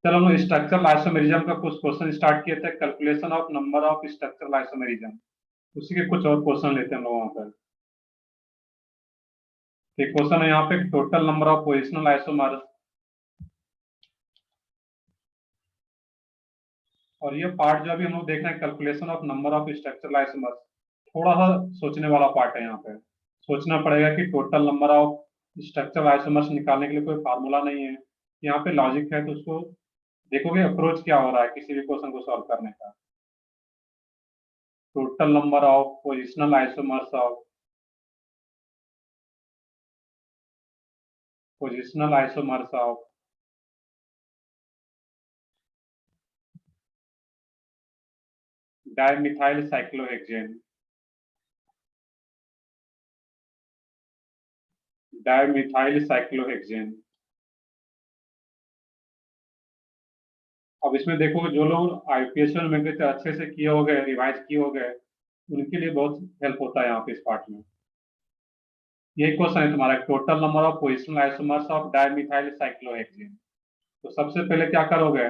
चलो हम structural isomerism का कुछ क्वेश्चन स्टार्ट किए थे, calculation of number of structural isomerism. उसी के कुछ और क्वेश्चन लेते हैं हम लोग वहां पर। एक क्वेश्चन है यहाँ पे, total number of positional isomers. और ये पार्ट जो अभी हम लोग देख रहे हैं, calculation of number of structural isomers, थोड़ा सा सोचने वाला पार्ट है। यहाँ पे सोचना पड़ेगा कि total number of structural isomers निकालने के लिए कोई फार्मूला नहीं है। यहाँ पे लॉजिक है, तो उसको देखोगे अप्रोच क्या हो रहा है किसी भी क्वेश्चन को सॉल्व करने का। Total number of positional isomers of dimethyl cyclohexane. अब इसमें देखो, जो लोग आईपीएस में अच्छे से किए हो गए, रिवाइज किए हो गए, उनके लिए बहुत हेल्प होता है यहाँ पे इस पार्ट में। यही क्वेश्चन है तुम्हारा, total number of positional isomers of dimethyl cyclohexane. तो सबसे पहले क्या करोगे,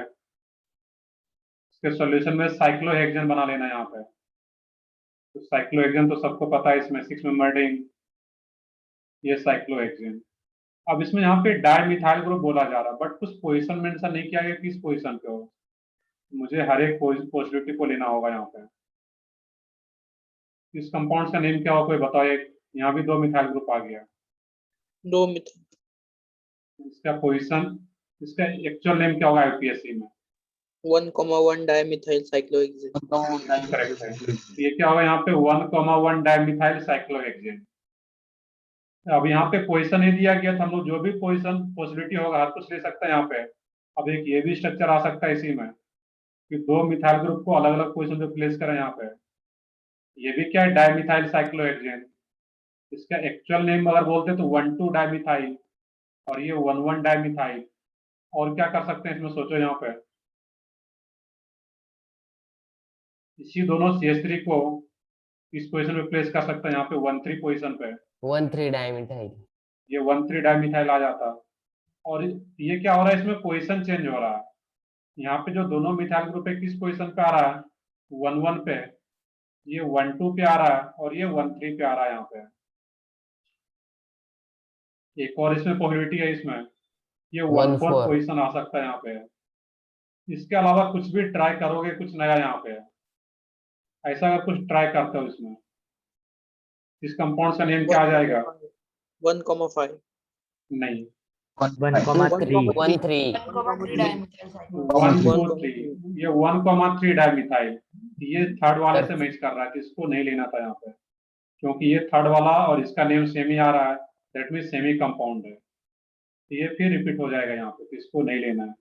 इसके सॉल्यूशन में साइक्लोहेक्सेन बना लेना यहाँ पे। तो साइक्लोहेक्सेन तो सबको पता है, इसमें 6 मेंबर रिंग, ये साइक्लोहेक्सेन। अब इसमें यहाँ पे डाइमिथाइल ग्रुप बोला जा रहा है, बट कुछ पोजीशन मेंशन नहीं किया गया किस पोजीशन पे हो। मुझे हर एक पॉजिटिविटी को लेना होगा यहाँ पे। इस कंपाउंड का नेम क्या होगा, कोई बताओ। एक यहाँ भी 2 मिथाइल ग्रुप आ गया, 2 मिथाइल। इसका पोजीशन, इसका एक्चुअल नेम क्या होगा यूपीएससी में? 1,1 डाइमिथाइल साइक्लोहेक्सेन। करेक्ट है। ये क्या होगा यहाँ पे, 1,1 डाइमिथाइल साइक्लोहेक्सेन। अब यहाँ पे पोजीशन नहीं दिया गया था, हम लोग जो भी पोजीशन पॉसिबिलिटी होगा हर कुछ ले सकते हैं यहाँ पे। अब एक ये भी स्ट्रक्चर आ सकता है इसी में कि 2 मिथाइल ग्रुप को अलग अलग पोजीशन पे प्लेस करें यहाँ पे। ये भी क्या है, डाइमिथाइल साइक्लोहेक्सेन। इसका एक्चुअल नेम अगर बोलते तो 1,2 डाइमिथाइल, और ये 1,1 डाइमिथाइल। और क्या कर सकते हैं इसमें, सोचो यहाँ पे। इसी दोनों CH3 को इस पोजीशन पे प्लेस कर सकते हैं, यहाँ पे 1,3 पोजीशन पे 1,3 डाइमिथाइल, ये 1,3 डाइमिथाइल आ जाता। और ये क्या हो रहा है, इसमें पोजीशन चेंज हो रहा है। यहाँ पे जो दोनों मिथाइल ग्रुप है किस पोजीशन पे आ रहा है, 1,1 पे। ये 1,2 पे आ रहा है, और ये 1,3 पे आ रहा है यहाँ पे। एक और इसमें पॉसिबिलिटी है, इसमें ये 1,4 पोजीशन आ सकता है यहाँ पे। इसके अलावा कुछ भी ट्राई करोगे, कुछ नया यहाँ पे ऐसा अगर कुछ ट्राई करते हो इसमें, इस कंपाउंड का नेम क्या आ जाएगा? 1,5 नहीं, 1,3 ये 1,3 डाइमिथाइल। ये थर्ड वाले से मैच कर रहा है, इसको नहीं लेना था यहाँ पे, क्योंकि ये थर्ड वाला और इसका नेम सेम ही आ रहा है, दैट मीन सेमी कंपाउंड है। ये फिर रिपीट हो जाएगा यहाँ पे, तो इसको नहीं लेना है।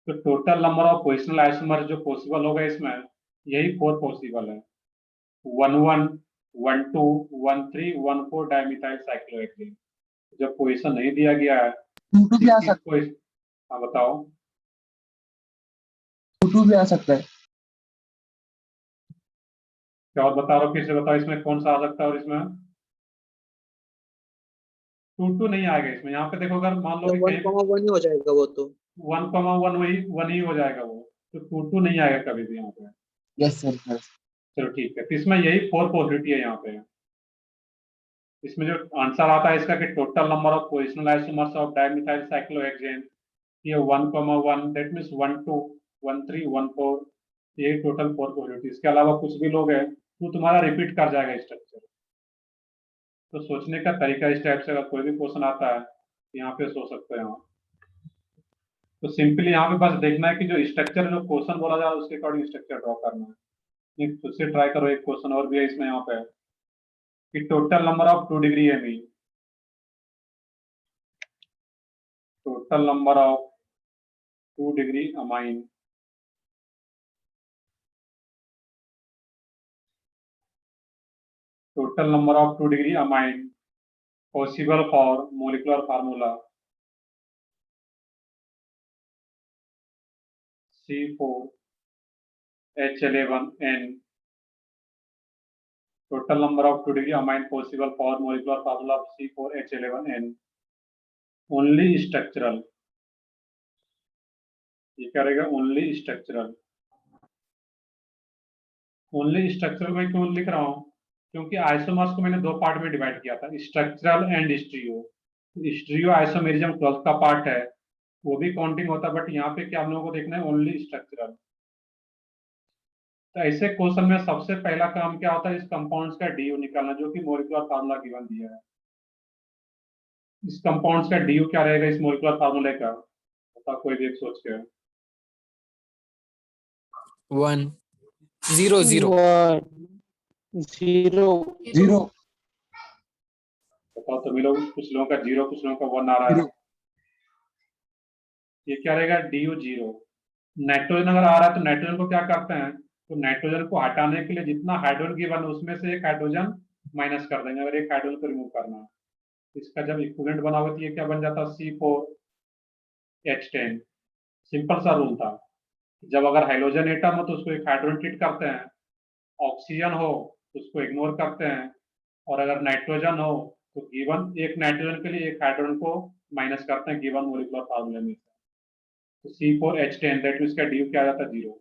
तो total number of positional isomer जो पॉसिबल होगा इसमें, यही 4 पॉसिबल है, 1,1, 1,2, 1,3, 1,4 डाइमिथाइल साइक्लोहेक्सेन। जब पोजीशन नहीं दिया गया है, 2 भी आ सकता है। हाँ बताओ। 2 भी आ सकता है। क्या और बता रहा हूँ, फिर से बताओ इसमें कौन सा आ सकता है। और इसमें 2 नहीं आएगा इसमें। यहाँ पे देखो, अगर मान लो 1,1 ही हो जाएगा वो तो। 1,1 वही 1 ही हो जाएगा वो, तो 2 नहीं आएगा कभी भी यहाँ पे। Yes sir. चलो ठीक है, तो इसमें यही 4 पॉसिबिलिटी है यहाँ पे। इसमें जो आंसर आता है इसका कि total number of positional isomers of dimethyl cyclohexane, ये 1,1, दैट मींस 1,2, 1,3, 1,4, ये टोटल 4 पॉसिबिलिटी। इसके अलावा कुछ भी लोग है तो तुम्हारा रिपीट कर जाएगा स्ट्रक्चर। तो सोचने का तरीका इस टाइप से, अगर कोई भी क्वेश्चन आता है यहाँ पे सोच सकते हैं। तो सिंपली यहाँ पे बस देखना है कि जो स्ट्रक्चर जो क्वेश्चन बोला जा रहा है उसके अकॉर्डिंग स्ट्रक्चर ड्रॉ करना है। खुद से ट्राई करो। एक क्वेश्चन और भी है इसमें यहाँ पे कि total number of 2 degree amine, total number of 2 degree amine, total number of 2 degree amine possible for molecular formula C4H11N. Total number of 2 degree amine possible for molecular formula of C4H11N. Only structural. ये क्या रहेगा, only structural. Only structural में क्यों लिख रहा हूँ, क्योंकि isomers को मैंने दो पार्ट में डिवाइड किया था, structural and stereo. Stereo isomerism 12th का पार्ट है, वो भी काउंटिंग होता है, बट यहाँ पे क्या हम लोगों को देखना है, ओनली स्ट्रक्चरल। तो ऐसे क्वेश्चन में सबसे पहला काम क्या होता है, इस कंपाउंड्स का डीयू निकालना, जो कि मॉलिक्यूलर फार्मूला गिवन दिया है। इस कंपाउंड्स का डीयू क्या रहेगा इस मॉलिक्यूलर फार्मूले का, बता कोई भी एक सोच के। 1 0 0 0 0 बताओ तो मिलो, कुछ लोगों का 0, कुछ लोगों का 1 आ रहा है। 0 ये क्या रहेगा, DU 0। नाइट्रोजन अगर आ रहा है तो नाइट्रोजन को क्या करते हैं, तो नाइट्रोजन को हटाने के लिए जितना हाइड्रोजन गिवन है उसमें से एक हाइड्रोजन माइनस कर देंगे, अगर एक हाइड्रोजन को रिमूव करना है। इसका जब इक्विवेलेंट बना हुआ तो ये क्या बन जाता, C4H10। सिंपल सा रूल था, जब अगर हाइड्रोजन एटम हो तो उसको एक हाइड्रोजन ट्रीट करते हैं, ऑक्सीजन हो तो उसको इग्नोर करते हैं, और अगर नाइट्रोजन हो तो गिवन एक नाइट्रोजन के लिए एक हाइड्रोजन को माइनस करते हैं गिवन मॉलिक्यूलर फार्मूले में। तो C4H10 दैट मींस का DU क्या आ जाता है, 0।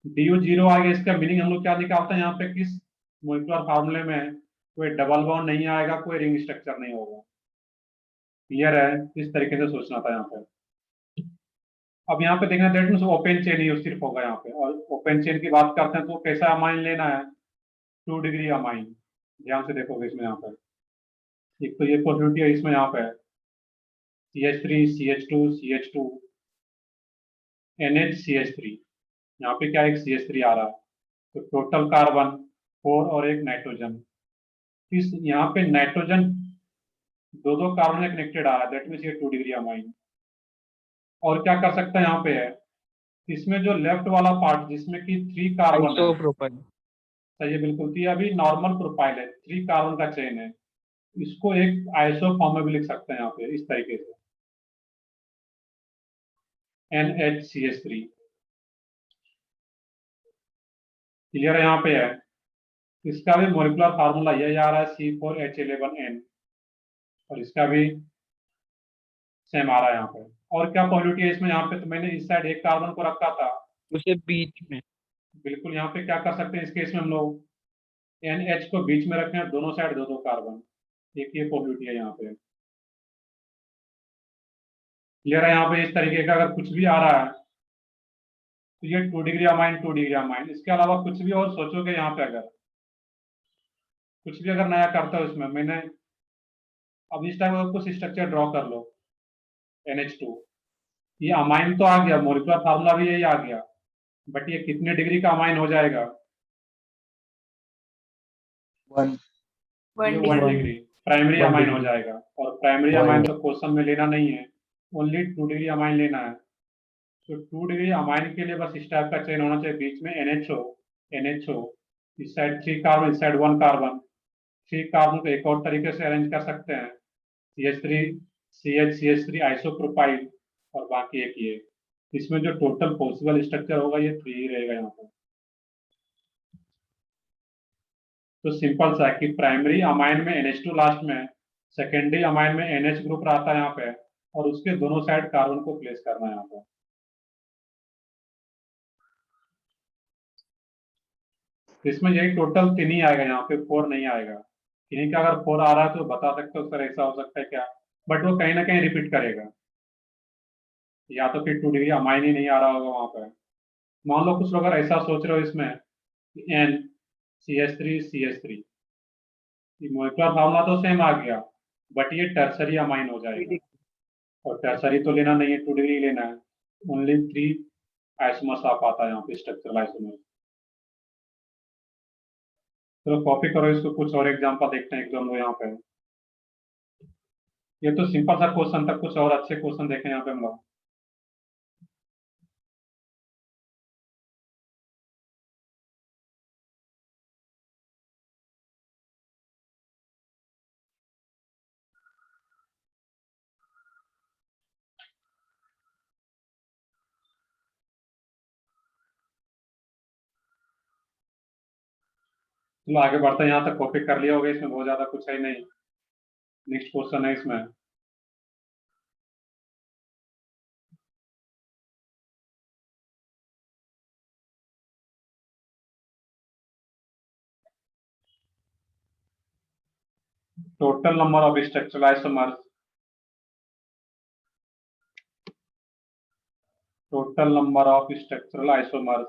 DU 0 आ गया, इसका मीनिंग हम लोग क्या निकालते हैं यहाँ पे, किस मॉलिक्यूलर फार्मूले में कोई डबल बॉन्ड नहीं आएगा, कोई रिंग स्ट्रक्चर नहीं होगा। क्लियर है, इस तरीके से सोचना था यहाँ पे। अब यहाँ पे देखना, दैट मींस ओपन चेन ही सिर्फ होगा यहाँ पे, और ओपन चेन की बात करते हैं तो कैसा अमाइन लेना है, 2 डिग्री अमाइन। ध्यान से देखोगे इसमें, यहाँ पे एक तो ये पॉसिबिलिटी है इसमें, यहाँ पे CH3 CH2 CH2 NH CH3, यहाँ पे क्या एक CH3 आ रहा है, तो टोटल कार्बन 4 और एक नाइट्रोजन। इस यहाँ पे नाइट्रोजन दो दो कार्बन कनेक्टेड आ रहा है, दैट मींस ये 2 डिग्री अमाइन। और क्या कर सकते हैं यहाँ पे है, इसमें जो लेफ्ट वाला पार्ट जिसमें कि 3 कार्बन है, आइसोप्रोपाइल सही है बिल्कुल, तो ये अभी नॉर्मल प्रोफाइल है, 3 कार्बन का चेन है, इसको एक आइसो फॉर्म में भी लिख सकते हैं यहाँ पे इस तरीके से, NHCH3। क्लियर है, यहाँ पे है, इसका भी मॉलिक्यूलर फार्मूला यही आ रहा है, C4H11N, और इसका भी सेम आ रहा है यहाँ पे। और क्या पॉलिटी है इसमें, यहाँ पे तो मैंने इस साइड एक कार्बन को रखा था, उसे बीच में बिल्कुल यहाँ पे क्या कर सकते हैं इस केस में हम लोग, NH को बीच में रखें, दोनों साइड दो दो कार्बन, एक ये पॉलिटी है यहाँ पे। क्लियर है, यहाँ पे इस तरीके का अगर कुछ भी आ रहा है तो ये 2 डिग्री अमाइन 2 डिग्री अमाइन, इसके अलावा कुछ भी और सोचोगे यहाँ पे, अगर कुछ भी अगर नया करता है उसमें, मैंने अब इस टाइम कुछ स्ट्रक्चर ड्रॉ कर लो, NH2, ये अमाइन तो आ गया, मॉलिक्यूलर फार्मूला भी यही आ गया, बट ये कितने डिग्री का अमाइन हो जाएगा, 1 ये 1 डिग्री प्राइमरी One अमाइन हो degree. जाएगा। और प्राइमरी One अमाइन तो क्वेश्चन में लेना नहीं है, ओनली 2 डिग्री अमाइन लेना है। तो 2 डिग्री अमाइन के लिए बस इस टाइप का चेन होना चाहिए, बीच में NH हो, इस साइड 3 कार्बन, इस साइड 1 कार्बन। 3 कार्बन को एक और तरीके से अरेंज कर सकते हैं, CH3 आइसोप्रोपाइल, और बाकी एक ये, इसमें जो टोटल पॉसिबल स्ट्रक्चर होगा ये 3 ही रहेगा यहाँ पर। तो सिंपल सा है कि प्राइमरी अमाइन में NH2 लास्ट में, सेकेंडरी अमाइन में NH ग्रुप रहता है यहाँ पे, और उसके दोनों साइड कार्बन को प्लेस करना है यहाँ पे। इसमें यही टोटल 3 ही आएगा, यहाँ पे 4 नहीं आएगा। किन्हीं का अगर 4 आ रहा है तो बता सकते हो सर ऐसा हो सकता है क्या, बट वो कहीं ना कहीं रिपीट करेगा, या तो फिर 2 डिग्री अमाइन ही नहीं आ रहा होगा वहां पर। मान लो कुछ लोग अगर ऐसा सोच रहे हो इसमें, NCH3CH3, मॉलिक्यूलर फार्मूला तो सेम आ गया, बट ये टर्सरी अमाइन हो जाएगा, और टर्सरी तो लेना नहीं है, 2 डिग्री लेना है, ओनली 3 आइसोमर्स आ पाता है यहाँ पे, स्ट्रक्चरल आइसोमर्स। चलो कॉपी करो इसको, कुछ और एग्जांपल देखते हैं एक दो यहाँ पे। ये तो सिंपल सा क्वेश्चन था, कुछ और अच्छे क्वेश्चन देखें यहाँ पे हम लोग। चलो आगे बढ़ते हैं, यहाँ तक कॉपी कर लिया होगा, इसमें बहुत ज्यादा कुछ है ही नहीं। नेक्स्ट क्वेश्चन है इसमें, total number of structural isomers, total number of structural isomers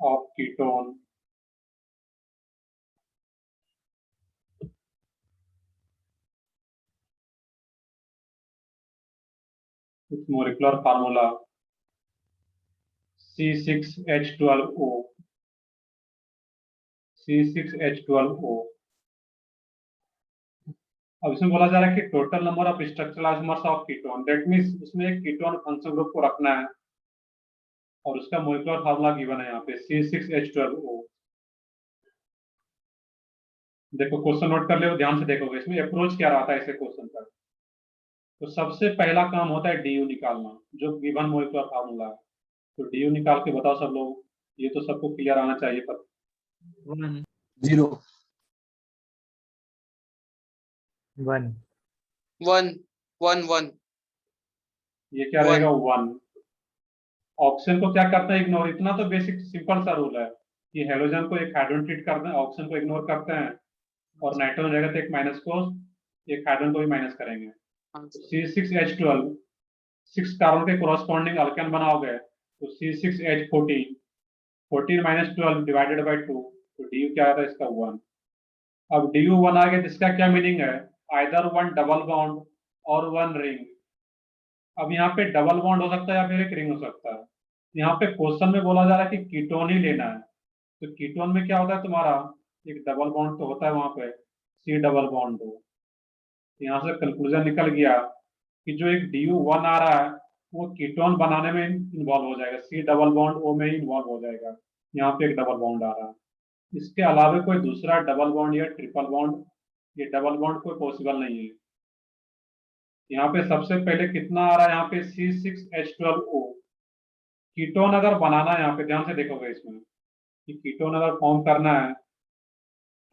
of ketone with molecular formula C6H12O, C6H12O। अब इसमें बोला जा रहा है कि total number of structural isomers of ketone, that means उसमें एक कीटोन फंक्शनल ग्रुप को रखना है और उसका मोलेकुलर फार्मूला गिवन है यहाँ पे C6H12O। देखो क्वेश्चन नोट कर लो, ध्यान से देखोगे इसमें अप्रोच क्या रहा था ऐसे क्वेश्चन का। तो सबसे पहला काम होता है DU निकालना, जो गिवन मोलेकुलर फार्मूला है। तो DU निकाल के बताओ सब लोग, ये तो सबको क्लियर आना चाहिए पर 1 0 1 1 1 1 ये क्या रहेगा 1। ऑक्सीजन को क्या करते हैं इग्नोर, इतना तो बेसिक सिंपल सा रूल है कि हेलोजन को एक हाइड्रोजन ट्रीट करते हैं, ऑक्सीजन को इग्नोर करते हैं और नाइट्रोजन रहेगा तो एक माइनस को एक हाइड्रोजन को भी माइनस करेंगे। C6H12 6 कार्बन के कोरस्पॉन्डिंग अल्केन बनाओगे तो C6H14 14 माइनस 12 डिवाइडेड बाई 2, तो DU क्या आता है इसका 1। अब DU 1 आ गया जिसका क्या मीनिंग है, आइदर 1 डबल बॉन्ड और 1 रिंग। अब यहाँ पे डबल बॉन्ड हो सकता है या फिर एक रिंग हो सकता है। यहाँ पे क्वेश्चन में बोला जा रहा है कि कीटोन ही लेना है, तो कीटोन में क्या होता है तुम्हारा, एक डबल बॉन्ड तो होता है वहां पे C डबल बॉन्ड 2। यहाँ से कंक्लूजन निकल गया कि जो एक DU1 आ रहा है वो कीटोन बनाने में इन्वॉल्व हो जाएगा, C डबल बॉन्ड O में ही इन्वॉल्व हो जाएगा। यहाँ पे एक डबल बॉन्ड आ रहा है, इसके अलावा कोई दूसरा डबल बॉन्ड या ट्रिपल बॉन्ड, ये डबल बॉन्ड कोई पॉसिबल नहीं है। यहाँ पे सबसे पहले कितना आ रहा है, यहाँ पे C6H12O। कीटोन अगर बनाना है, यहाँ पे ध्यान से देखोगे इसमें कि कीटोन अगर फॉर्म करना है,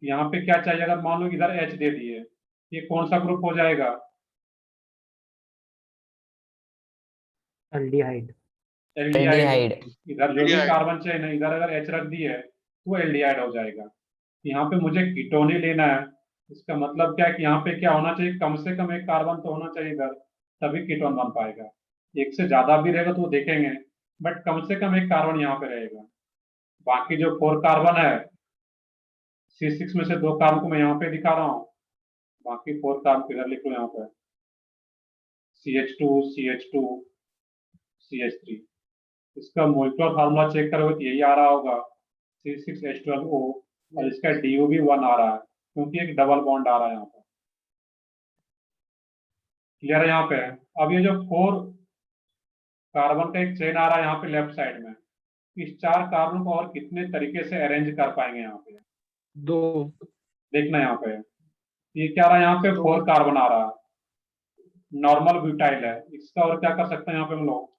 यहाँ पे क्या चाहिए, अगर मान लो इधर H दे दिए, ये कौन सा ग्रुप हो जाएगा, एल्डिहाइड। एल्डिहाइड। इधर जो भी कार्बन चेन है, इधर अगर H रख दी है तो एल्डिहाइड हो जाएगा। यहाँ पे मुझे कीटोन ही लेना है, इसका मतलब क्या है कि यहाँ पे क्या होना चाहिए, कम से कम एक कार्बन तो होना चाहिए इधर, तभी कीटोन बन पाएगा। एक से ज्यादा भी रहेगा तो वो देखेंगे, बट कम से कम एक कार्बन यहाँ पे रहेगा। बाकी जो 4 कार्बन है, C6 में से 2 कार्बन को मैं यहाँ पे दिखा रहा हूँ, बाकी 4 कार्बन इधर लिख लो यहाँ पे CH2 CH2 CH3। इसका मोलेकुलर फार्मूला चेक करोगे तो यही आ रहा होगा C6H12O, और इसका DU भी 1 आ रहा है क्योंकि एक डबल बॉन्ड आ रहा है यहाँ पे। क्लियर है यहाँ पे। अब ये जो 4 कार्बन का एक चेन आ रहा है यहाँ पे लेफ्ट साइड में, इस 4 कार्बन को और कितने तरीके से अरेंज कर पाएंगे यहाँ पे, 2 देखना यहाँ पे। ये क्या रहा है, यहाँ पे 4 कार्बन आ रहा है, नॉर्मल ब्यूटाइल है, इसका और क्या कर सकते हैं यहाँ पे हम लोग,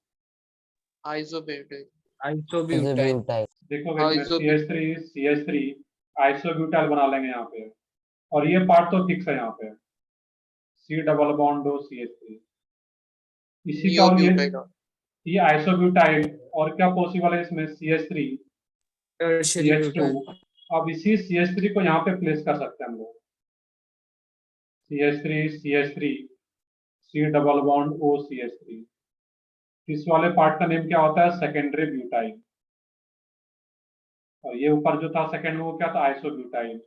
आइसोब्यूटाइल आइसोब्यूटाइल। देखोगे CH3 आइसोब्यूटाइल बना लेंगे यहाँ पे। और ये पार्ट तो फिक्स है यहाँ पे C double bond O CH3, इसी का और ये आइसोब्यूटाइल। और क्या पॉसिबल है इसमें, CH3 CH2। अब इसी CH3 को यहाँ पे प्लेस कर सकते हैं हम लोग, CH3 C double bond O CH3। इस वाले पार्ट का नेम क्या होता है, सेकेंडरी ब्यूटाइल। और ये ऊपर जो था सेकेंड, वो क्या था, आइसोब्यूटाइल।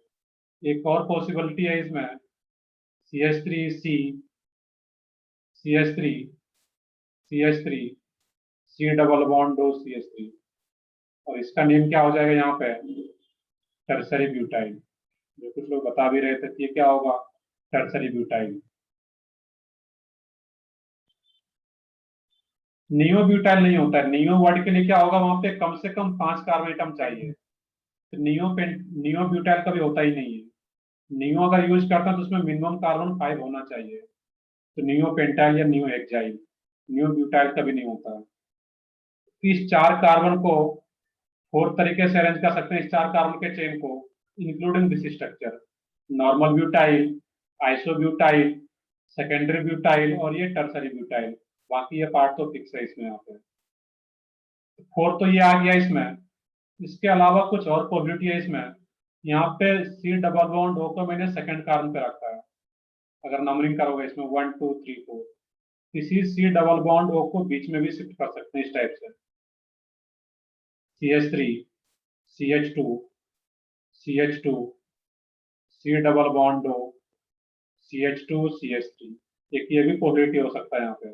एक और पॉसिबिलिटी है इसमें, CH3C CH3 CH3 C double bond O CH3, और इसका नेम क्या हो जाएगा यहाँ पे, टर्सरी ब्यूटाइल। जो कुछ लोग बता भी रहे थे कि ये क्या होगा, टर्सरी ब्यूटाइल। नियो ब्यूटाइल नहीं होता है, नियो वर्ड के लिए क्या होगा, वहां पे कम से कम 5 कार्बन एटम चाहिए, तो नियो ब्यूटाइल कभी होता ही नहीं है। नियो अगर यूज करता है तो उसमें मिनिमम कार्बन 5 होना चाहिए, तो नियो पेंटाइल या नियो एक्साइल, नियो ब्यूटाइल कभी नहीं होता है। इस 4 कार्बन को 4 तरीके से अरेंज कर सकते हैं, इस 4 कार्बन के चेन को, including this structure, normal butyl, isobutyl, secondary butyl और ये टर्सरी ब्यूटाइल। बाकी ये पार्ट तो फिक्स है इसमें। यहाँ पे 4 तो ये आ गया इसमें, इसके अलावा कुछ और पॉसिबिलिटी है इसमें। यहाँ पे C डबल बॉन्ड O को मैंने सेकंड कार्बन पे रखा है। अगर नंबरिंग करोगे इसमें 1 2 3 4, इसी C डबल बॉन्ड O को बीच में भी शिफ्ट कर सकते हैं इस टाइप से। CH3 CH2 CH2 C double bond O CH2 CH3, एक ये भी पॉसिबिलिटी हो सकता है यहाँ पे।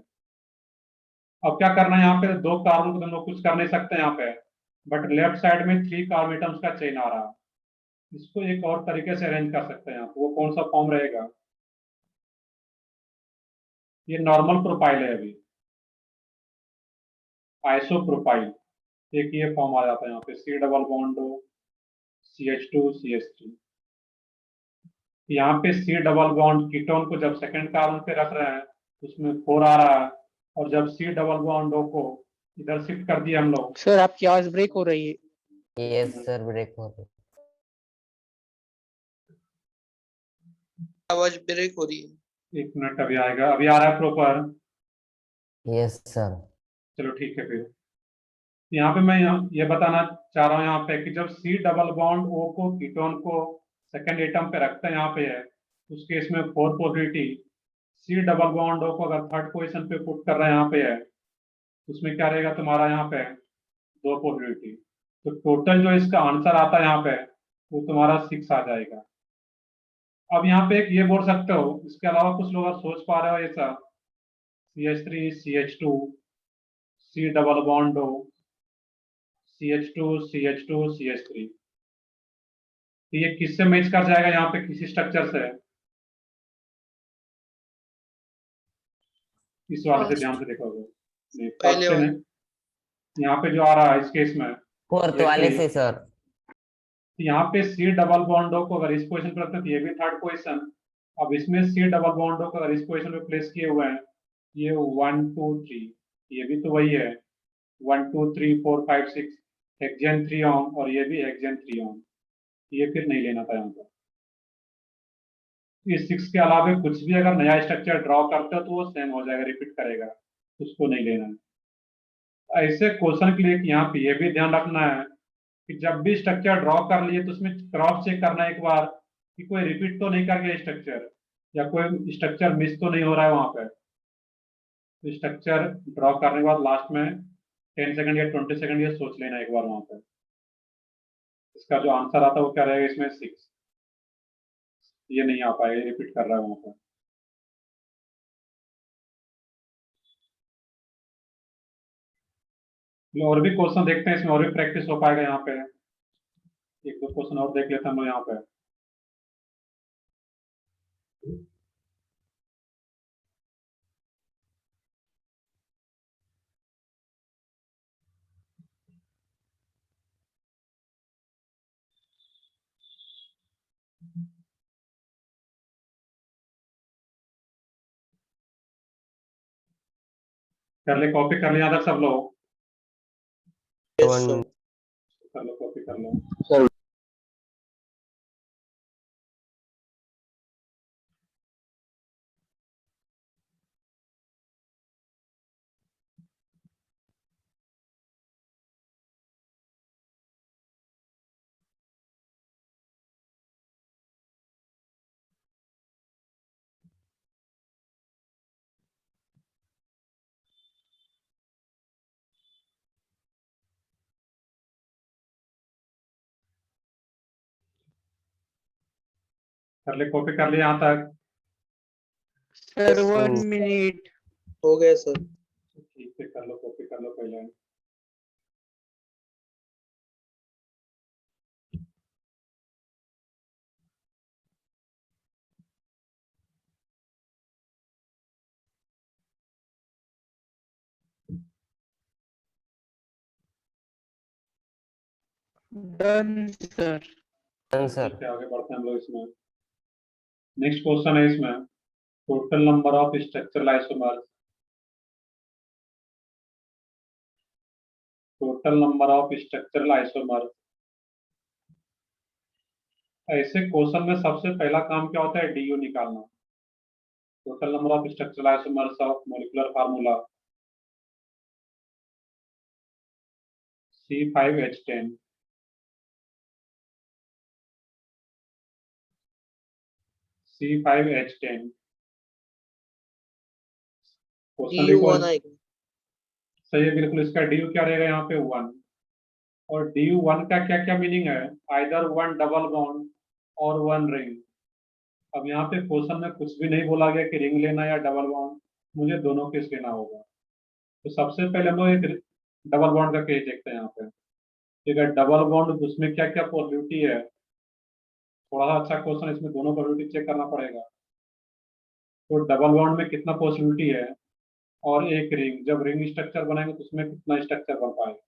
अब क्या करना है, यहाँ पे दो कार्बन को तुम लोग कुछ कर नहीं सकते यहाँ पे, बट लेफ्ट साइड में 3 कार्बन एटम्स का चेन आ रहा है। इसको एक और तरीके से अरेंज कर सकते हैं यहाँ पे। वो कौन सा फॉर्म रहेगा, ये नॉर्मल प्रोफाइल है अभी, आइसो प्रोफाइल। एक ये फॉर्म आ जाता है यहाँ पे C double bond O CH2 CH3। यहाँ पे C डबल बॉन्ड कीटोन को जब सेकंड कार्बन पे रख रहे हैं उसमें 4 आ रहा है, और जब C डबल बॉन्ड O को इधर शिफ्ट कर दिया हम लोग। सर आपकी आवाज ब्रेक हो रही है। यस सर, ब्रेक हो रही। आवाज ब्रेक हो रही है। एक मिनट, अभी आएगा, अभी आ रहा है प्रॉपर। Yes sir. चलो ठीक है फिर। यहाँ पे मैं ये बताना चाह रहा हूँ यहाँ पे कि जब C डबल बॉन्ड O को कीटोन को सेकंड एटम पे रखते हैं यहाँ पे है, उस केस में 4 possibility. C double bond O को अगर थर्ड पोजीशन पे पुट कर रहे हैं यहाँ पे है, उसमें क्या रहेगा तुम्हारा यहाँ पे 2 पॉसिबिलिटी। तो टोटल जो इसका आंसर आता है यहाँ पे वो तुम्हारा 6 आ जाएगा। अब यहाँ पे एक ये बोल सकते हो, इसके अलावा कुछ लोग सोच पा रहे हो ऐसा, CH3 CH2 C double bond O CH2 CH2 CH3, तो ये किससे मैच कर जाएगा यहाँ पे, किसी स्ट्रक्चर से? इस वाले से ध्यान से देखोगे, नहीं फर्स्ट पहले से वाले। नहीं। यहाँ पे जो आ रहा है इस केस में फोर्थ ये वाले three। से सर। तो यहाँ पे C डबल बॉन्ड O को अगर इस पोजीशन पे रखते तो ये भी थर्ड पोजीशन। अब इसमें C डबल बॉन्ड O को अगर इस पोजीशन पे प्लेस किए हुए हैं, ये 1 2 3, ये भी तो वही है 1 2 3 4 5 6, हेक्सेन 3 ऑन, और ये भी हेक्सेन 3 ऑन। ये फिर नहीं लेना था यहाँ पर। इस 6 के अलावा कुछ भी अगर नया स्ट्रक्चर ड्रॉ करते हो तो वो सेम हो जाएगा, रिपीट करेगा, उसको नहीं लेना है। ऐसे क्वेश्चन के लिए यहाँ पे ये भी ध्यान रखना है कि जब भी स्ट्रक्चर ड्रॉ कर लिए तो उसमें क्रॉस चेक करना है एक बार कि कोई रिपीट तो नहीं कर गया स्ट्रक्चर, या कोई स्ट्रक्चर मिस तो नहीं हो रहा है वहां पे। तो स्ट्रक्चर ड्रॉ करने के बाद लास्ट में 10 सेकंड या 20 सेकंड ये सोच लेना एक बार वहां पे। इसका जो आंसर आता है वो क्या रहेगा इसमें 6, ये नहीं आ पाएगा, रिपीट कर रहा है वहां पर। और भी क्वेश्चन देखते हैं इसमें, और भी प्रैक्टिस हो पाएगा यहाँ पे। एक दो क्वेश्चन और देख लेते हैं हम लोग यहाँ पे। कर ले, कॉपी कर ले यहाँ तक सब लोग, Yes, sir. कर लो कॉपी कर लो। सर कर ले, कॉपी कर ले यहाँ तक। Sir, Yes, 1 sir. minute. हो गया सर। ठीक है, कर लो कॉपी कर लो पहले। Done, sir. सर। ठीक है, आगे बढ़ते हैं हम लोग इसमें। नेक्स्ट क्वेश्चन है इसमें, total number of structural isomers. Total number of structural isomers. ऐसे क्वेश्चन में सबसे पहला काम क्या होता है, DU निकालना। Total number of structural isomers of molecular formula C5H10 C5H10 question DU लिखो। 1 आएगा। सही है बिल्कुल, इसका DU क्या रहेगा यहाँ पे 1। और DU1 का क्या क्या मीनिंग है, आइदर 1 डबल बॉन्ड और 1 रिंग। अब यहाँ पे क्वेश्चन में कुछ भी नहीं बोला गया कि रिंग लेना या डबल बॉन्ड, मुझे दोनों केस लेना होगा। तो सबसे पहले हम लोग एक डबल बॉन्ड का केस देखते हैं यहाँ पे। ठीक है, डबल बॉन्ड उसमें क्या क्या पॉसिबिलिटी है, थोड़ा सा अच्छा क्वेश्चन, इसमें दोनों पॉसिबिलिटी चेक करना पड़ेगा। तो डबल बॉन्ड में कितना पॉसिबिलिटी है, और एक रिंग, जब रिंग स्ट्रक्चर बनाएंगे तो उसमें कितना स्ट्रक्चर बन पाएगा।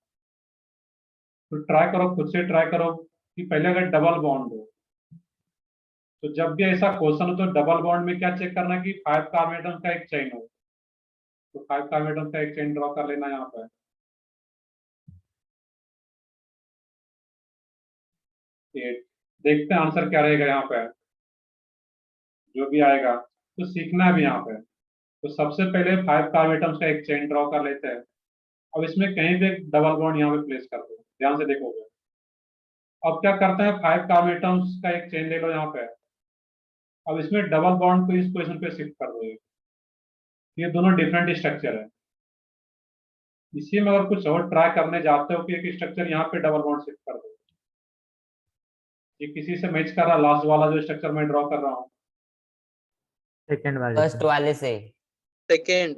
तो ट्राई करो, खुद से ट्राई करो कि पहले अगर डबल बॉन्ड हो, तो जब भी ऐसा क्वेश्चन हो तो डबल बॉन्ड में क्या चेक करना है कि 5 कार्बन का एक चेन हो। तो 5 कार्बन का एक चेन ड्रॉ कर लेना यहाँ पर। देखते हैं आंसर क्या रहेगा यहाँ पे, जो भी आएगा तो सीखना है भी यहाँ पे। तो सबसे पहले 5 कार्बन का एक चेन ड्रॉ कर लेते हैं। अब इसमें कहीं भी डबल बॉन्ड यहाँ पे प्लेस कर दो, ध्यान से देखोगे। अब क्या करते हैं, 5 कार्बन का एक चेन ले लो यहाँ पे। अब इसमें डबल बॉन्ड को इस पोजीशन पे शिफ्ट कर दो। ये दोनों डिफरेंट स्ट्रक्चर है। इसी में अगर कुछ और ट्राई करने जाते हो कि एक स्ट्रक्चर यहाँ पे डबल बॉन्ड शिफ्ट कर दो, ये किसी से मैच कर रहा, लास्ट वाला जो स्ट्रक्चर मैं ड्रॉ कर रहा हूँ। सेकंड वाले फर्स्ट से। वाले से, सेकेंड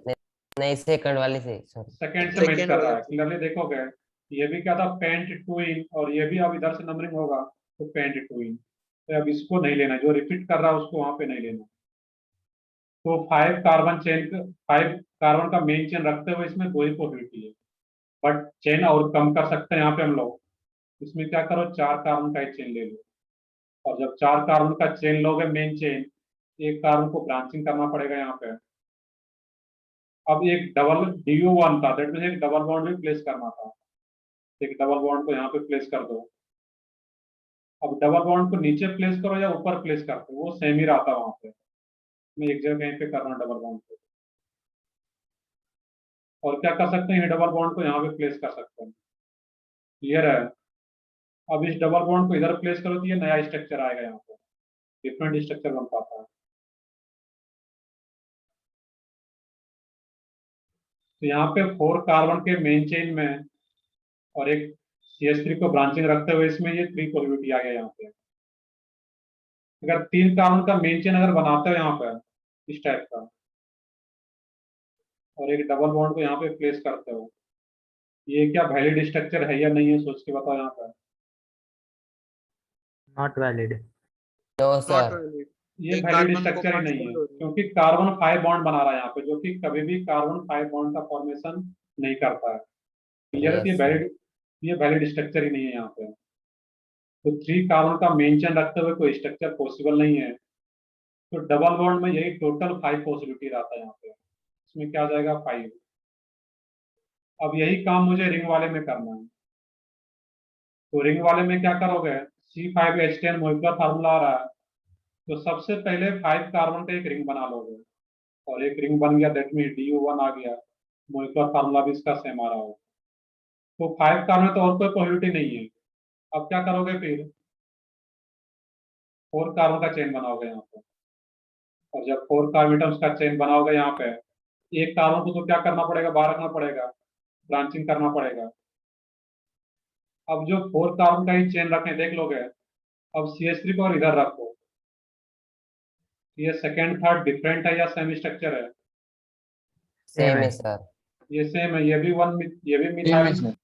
नहीं सेकंड वाले से, सॉरी। सेकंड से मैच सेकेंड कर रहा है, वाले से। क्लियरली देखोगे। ये भी क्या था, पेंट टू इन, और ये भी अब इधर से नंबरिंग होगा तो पेंट टू इन। तो अब इसको नहीं लेना, जो रिपीट कर रहा है उसको वहां पे नहीं लेना। तो 5 कार्बन चेन, 5 कार्बन का मेन चेन रखते हुए इसमें 2 ही पॉसिबिलिटी है, बट चेन और कम कर सकते हैं यहाँ पे हम लोग। इसमें क्या करो, 4 कार्बन का एक चेन ले लो। और जब 4 कार्बन का चेन लोगे मेन चेन, एक कार्बन को ब्रांचिंग करना पड़ेगा यहाँ पे। अब एक डबल DU1 था, दैट मीन एक डबल बॉन्ड भी प्लेस करना था। एक डबल बॉन्ड को यहाँ पे प्लेस कर दो। अब डबल बॉन्ड को नीचे प्लेस करो या ऊपर प्लेस करते हो, वो सेम ही रहता है वहां पे। मैं एक जगह कहीं पे कर रहा हूँ डबल बॉन्ड को। और क्या कर सकते हैं, डबल बॉन्ड को यहाँ पे प्लेस कर सकते हैं। क्लियर है। अब इस डबल बॉन्ड को इधर प्लेस करो तो ये नया स्ट्रक्चर आएगा यहाँ पे, डिफरेंट स्ट्रक्चर बन पाता है। तो यहाँ पे 4 कार्बन के मेन चेन में और एक CH3 को ब्रांचिंग रखते हुए इसमें ये 3 पॉसिबिलिटी आ गया यहाँ पे। अगर 3 कार्बन का मेन चेन अगर बनाते हो यहाँ पर इस टाइप का, और एक डबल बॉन्ड को यहाँ पे प्लेस करते हो, ये क्या वैलिड स्ट्रक्चर है या नहीं है, सोच के बताओ यहाँ पर। Not valid. No not sir, valid. ये एक वैलिड कार्बन को स्ट्रक्चर ही 5 नहीं बॉन्ड है, हो रही है। क्योंकि कार्बन 5 बॉन्ड बना रहा है यहाँ पे, जो कि कभी भी कार्बन 5 बॉन्ड का फॉर्मेशन नहीं करता है। क्लियर है, यस सर, ये वैलिड स्ट्रक्चर ही नहीं है यहाँ पे। तो 3 कार्बन का मेन चेन रखते हुए कोई स्ट्रक्चर पॉसिबल नहीं है। तो डबल बॉन्ड में यही टोटल 5 पॉसिबिलिटी रहता है यहाँ पे। इसमें क्या आ जाएगा, 5। अब यही काम मुझे रिंग वाले में करना है। तो रिंग वाले में क्या करोगे, C5H10 मोलिकुलर फार्मूला आ रहा है। तो सबसे पहले 5 कार्बन का एक रिंग बना लोगे, और एक रिंग बन गया, दैट मीन DU1 आ गया। मोलिकुलर फार्मूला भी इसका सेम आ रहा हो। तो 5 कार्बन में तो और कोई पॉसिबिलिटी नहीं है। अब क्या करोगे, फिर 4 कार्बन का चेन बनाओगे यहाँ पे। और जब 4 कार्बन का चेन बनाओगे यहाँ पे, एक कार्बन को तो क्या करना पड़ेगा, बाहर रखना पड़ेगा, ब्रांचिंग करना पड़ेगा। अब जो 4 कार्बन का ही चेन रखें, देख लोगे। अब CH3 को और इधर रखो, ये सेकेंड थर्ड डिफरेंट है या सेम स्ट्रक्चर है। सेम है है सर। ये सेम है, ये भी ये भी सेम है मिथाइल सर।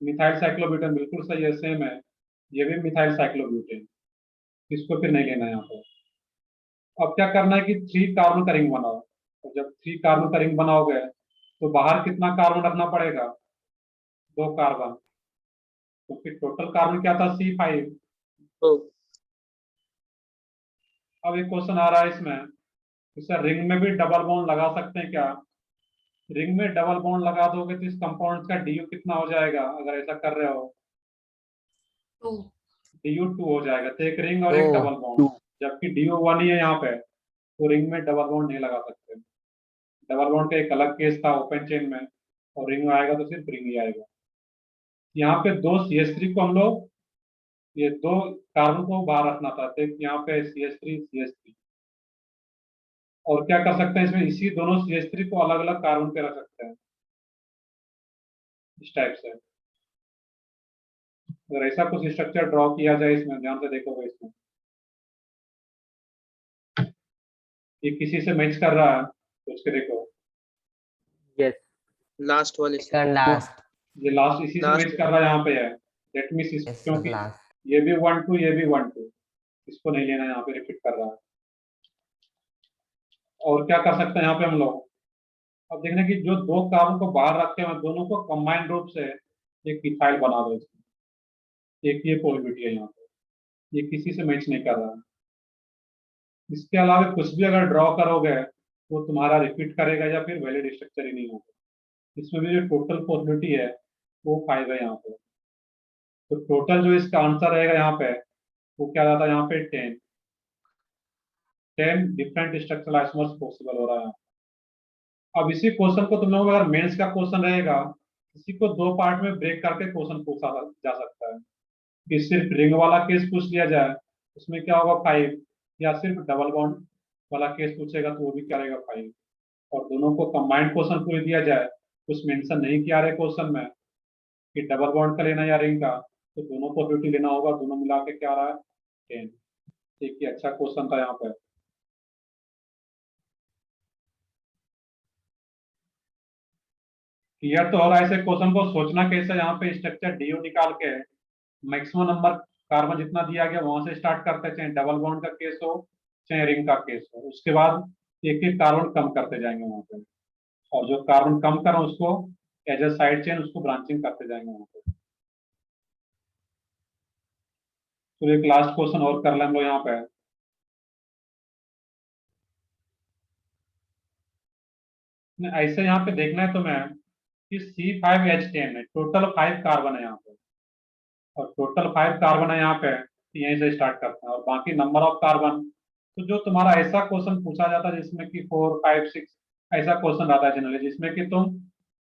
मिथाइल साइक्लोब्यूटेन, बिल्कुल सही है, सेम है। ये भी मिथाइल साइक्लोब्यूटेन, इसको फिर नहीं लेना है यहाँ पे। अब क्या करना है कि 3 कार्बन का रिंग बनाओ। और जब 3 कार्बन का रिंग बनाओगे तो बाहर कितना कार्बन रखना पड़ेगा, 2 कार्बन। तो फिर टोटल कार्बन क्या था, C5। तो अब एक क्वेश्चन आ रहा है इसमें, सर रिंग में भी डबल बॉन्ड लगा सकते हैं क्या। रिंग में डबल बॉन्ड लगा दोगे तो इस कंपाउंड का DU कितना हो जाएगा, अगर ऐसा कर रहे हो। DU2 हो जाएगा। तो एक रिंग और एक टू। डबल बॉन्ड, जबकि DU1 ही है यहाँ पे, तो रिंग में डबल बॉन्ड नहीं लगा सकते। डबल बॉन्ड का एक अलग केस था ओपन चेन में, और रिंग में आएगा तो सिर्फ रिंग ही आएगा। यहाँ पे 2 CH3 को हम लोग, ये 2 कार्बन को बाहर रखना था, तो यहाँ पे CH3 CH3, और क्या कर सकते हैं इसमें, इसी दोनों CH3 को अलग अलग कार्बन पे रख सकते हैं इस टाइप से। अगर ऐसा कुछ स्ट्रक्चर ड्रॉ किया जाए इसमें, ध्यान से देखोगे इसमें, ये किसी से मैच कर रहा है, सोच के देखो। Yes. लास्ट वाले से। Second last. ये लास्ट इसी से Last मैच कर रहा है, यहाँ पे है। दैट मीन्स यस क्योंकि लास्ट। ये भी 1 2, ये भी 1 2, इसको नहीं लेना, यहाँ पे रिपीट कर रहा है। और क्या कर सकते हैं यहाँ पे हम लोग, अब देखने की जो दो कार्बन को बाहर रखे हुए हैं, दोनों को कंबाइंड रूप से एक इथाइल बना दो इसमें। एक ये पॉसिबिलिटी है यहाँ पे, ये किसी से मैच नहीं कर रहा है। इसके अलावा कुछ भी अगर ड्रॉ करोगे वो तुम्हारा रिपीट करेगा या फिर वैलिड स्ट्रक्चर ही नहीं होगा। इसमें भी जो टोटल पॉसिबिलिटी है वो 5 है यहाँ पे। तो टोटल जो इसका आंसर रहेगा यहाँ पे, वो क्या रहता है यहाँ पे, 10 डिफरेंट स्ट्रक्चरल आइसोमर्स पॉसिबल हो रहा है। अब इसी क्वेश्चन को तुम लोगों का अगर मेंस का क्वेश्चन रहेगा, इसी को दो पार्ट में ब्रेक करके क्वेश्चन पूछा जा सकता है कि सिर्फ रिंग वाला केस पूछ लिया जाए, उसमें क्या होगा 5, या सिर्फ डबल बॉन्ड वाला केस पूछेगा तो वो भी क्या रहेगा 5। और दोनों को कंबाइंड क्वेश्चन पूछ दिया जाए, कुछ मेंशन नहीं किया रहे क्वेश्चन में कि डबल बॉन्ड का लेना या रिंग का, तो दोनों को 50 लेना होगा, दोनों मिला के क्या आ रहा है 10। एक ही अच्छा क्वेश्चन था यहाँ पे। क्लियर तो हो रहा है ऐसे क्वेश्चन को सोचना कैसे, यहाँ पे स्ट्रक्चर डीओ निकाल के मैक्सिमम नंबर कार्बन जितना दिया गया वहां से स्टार्ट करते हैं, चाहे डबल बॉन्ड का केस हो चाहे रिंग का केस हो, उसके बाद एक एक कार्बन कम करते जाएंगे वहां पे, और जो कार्बन कम करें उसको एज ए साइड चेन उसको ब्रांचिंग करते जाएंगे वहां पे। तो एक लास्ट क्वेश्चन और कर लें हम लोग यहाँ पे। ऐसे यहाँ पे देखना है तुम्हें कि C5H10 है, टोटल 5 कार्बन है यहाँ पे, और टोटल 5 कार्बन है यहाँ पे, तो यहीं से स्टार्ट करते हैं और बाकी नंबर ऑफ कार्बन। तो जो तुम्हारा ऐसा क्वेश्चन पूछा जाता है जिसमें कि 4 5 6 ऐसा क्वेश्चन आता है जनरली, जिसमें कि तुम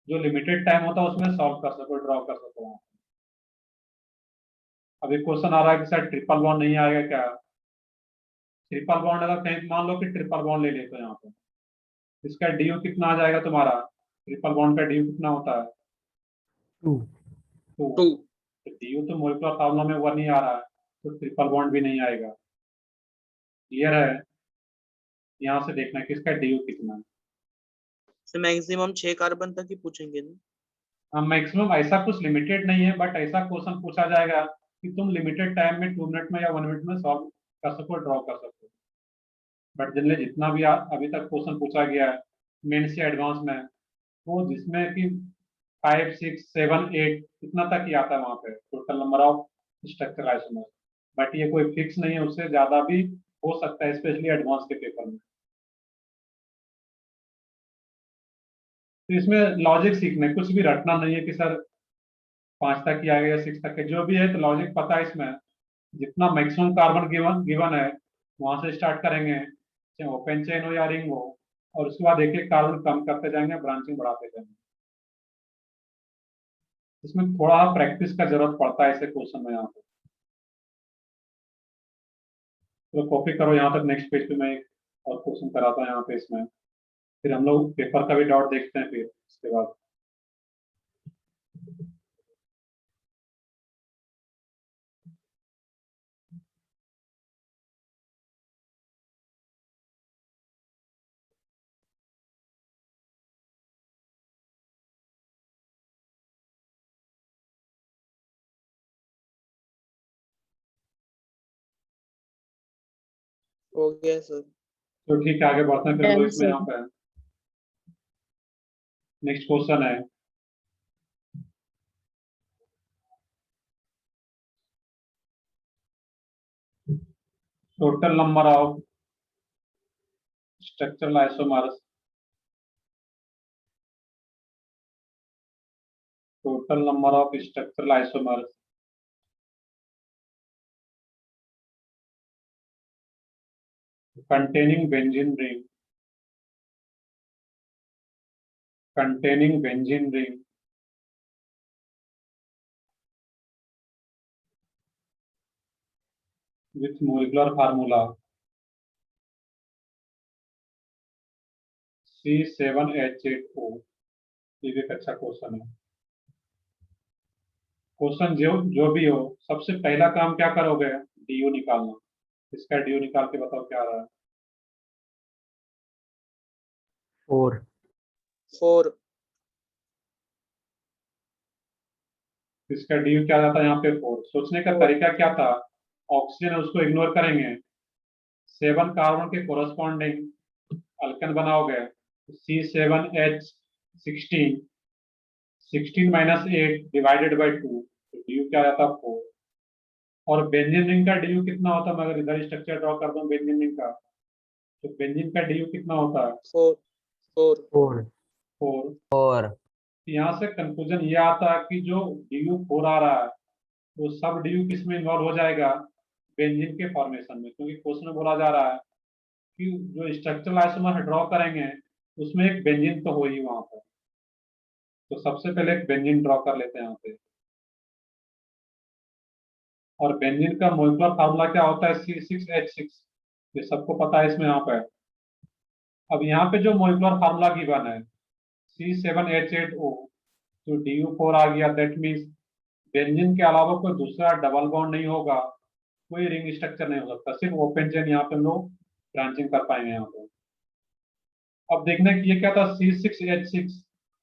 जो लिमिटेड टाइम होता है उसमें सॉल्व कर सको, ड्रॉ कर सको। अभी क्वेश्चन आ रहा है कि सर ट्रिपल बॉन्ड नहीं आएगा क्या। ट्रिपल बॉन्ड अगर कहीं मान लो कि ट्रिपल बॉन्ड ले ले तो यहाँ पे इसका ड्यू कितना आ जाएगा तुम्हारा, ट्रिपल बॉन्ड का ड्यू कितना होता है 2. 2। 2। तो ड्यू तो मोलिकुलर फॉर्मूला में 1 ही आ रहा है, तो ट्रिपल बॉन्ड भी नहीं आएगा। क्लियर है, यहाँ से देखना है कि इसका ड्यू कितना है। से मैक्सिमम 6 कार्बन तक ही पूछेंगे ना। हाँ मैक्सिमम ऐसा कुछ लिमिटेड नहीं है, बट ऐसा क्वेश्चन पूछा जाएगा कि तुम लिमिटेड टाइम में 2 मिनट में या 1 मिनट में सॉल्व कर सको, ड्रॉ कर सको। बट जनरली जितना भी अभी तक क्वेश्चन पूछा गया है मेन से एडवांस में, वो जिसमें कि 5 6 7 8 इतना तक ही आता है वहां पे total number of structural isomers. But ये कोई फिक्स नहीं है, उससे ज्यादा भी हो सकता है, स्पेशली एडवांस के पेपर में। तो इसमें लॉजिक सीखना है, कुछ भी रटना नहीं है कि सर 5 तक ही आएगा या 6 तक है, जो भी है तो लॉजिक पता है इसमें। जितना मैक्सिमम कार्बन गिवन गिवन है वहां से स्टार्ट करेंगे, चाहे ओपन चेन हो या रिंग हो, और उसके बाद एक एक कार्बन कम करते जाएंगे, ब्रांचिंग बढ़ाते जाएंगे। इसमें थोड़ा प्रैक्टिस का जरूरत पड़ता है ऐसे क्वेश्चन में यहाँ पे। तो कॉपी करो यहाँ तक, नेक्स्ट पेज पे मैं एक और क्वेश्चन कराता हूँ यहाँ पे इसमें, फिर हम लोग पेपर का भी डाउट देखते हैं फिर इसके बाद। हो गया सर। तो ठीक है, आगे बढ़ते हैं फिर हम लोग इसमें। यहाँ पे नेक्स्ट क्वेश्चन है, total number of structural isomers, total number of structural isomers containing benzene ring, containing benzene ring with molecular formula C7H8O, ये भी एक अच्छा क्वेश्चन है। क्वेश्चन जो भी हो, सबसे पहला काम क्या करोगे? डीयू निकालना। इसका डीयू निकाल के बताओ क्या आ रहा है। 4 4 इसका डीयू क्या जाता है यहाँ पे? 4। सोचने का तरीका क्या था? ऑक्सीजन है उसको इग्नोर करेंगे, 7 कार्बन के कोरस्पॉन्डिंग अल्केन बनाओगे, C7H16, 16 माइनस 8 डिवाइडेड बाई 2, तो डीयू क्या आता है? 4। और बेंजीन रिंग का डीयू कितना होता है? मैं अगर इधर स्ट्रक्चर ड्रॉ कर दूं बेंजीन रिंग का, तो बेंजीन का डीयू कितना होता है? 4 4 4 4। 4 यहाँ से कंक्लूजन ये आता है कि जो डीयू 4 आ रहा है वो सब डीयू किस में इन्वॉल्व हो जाएगा? बेंजीन के फॉर्मेशन में, क्योंकि क्वेश्चन में बोला जा रहा है कि जो स्ट्रक्चरल आइसोमर ड्रॉ करेंगे उसमें एक बेंजीन तो हो ही वहां पर। तो सबसे पहले एक बेंजीन ड्रॉ कर लेते हैं यहाँ पे। और बेंजीन का मोलिकुलर फार्मूला क्या होता है? C6H6, ये सबको पता है इसमें यहाँ पे। अब यहाँ पे जो मोलिकुलर फार्मूला गिवन है C7H8O, तो DU4 आ गया। दैट मीन्स बेंजीन के अलावा कोई दूसरा डबल बॉन्ड नहीं होगा, कोई रिंग स्ट्रक्चर नहीं हो सकता, सिर्फ ओपन चेन यहाँ पे हम लोग ब्रांचिंग कर पाएंगे यहाँ पे। अब देखना कि ये क्या था? C6H6।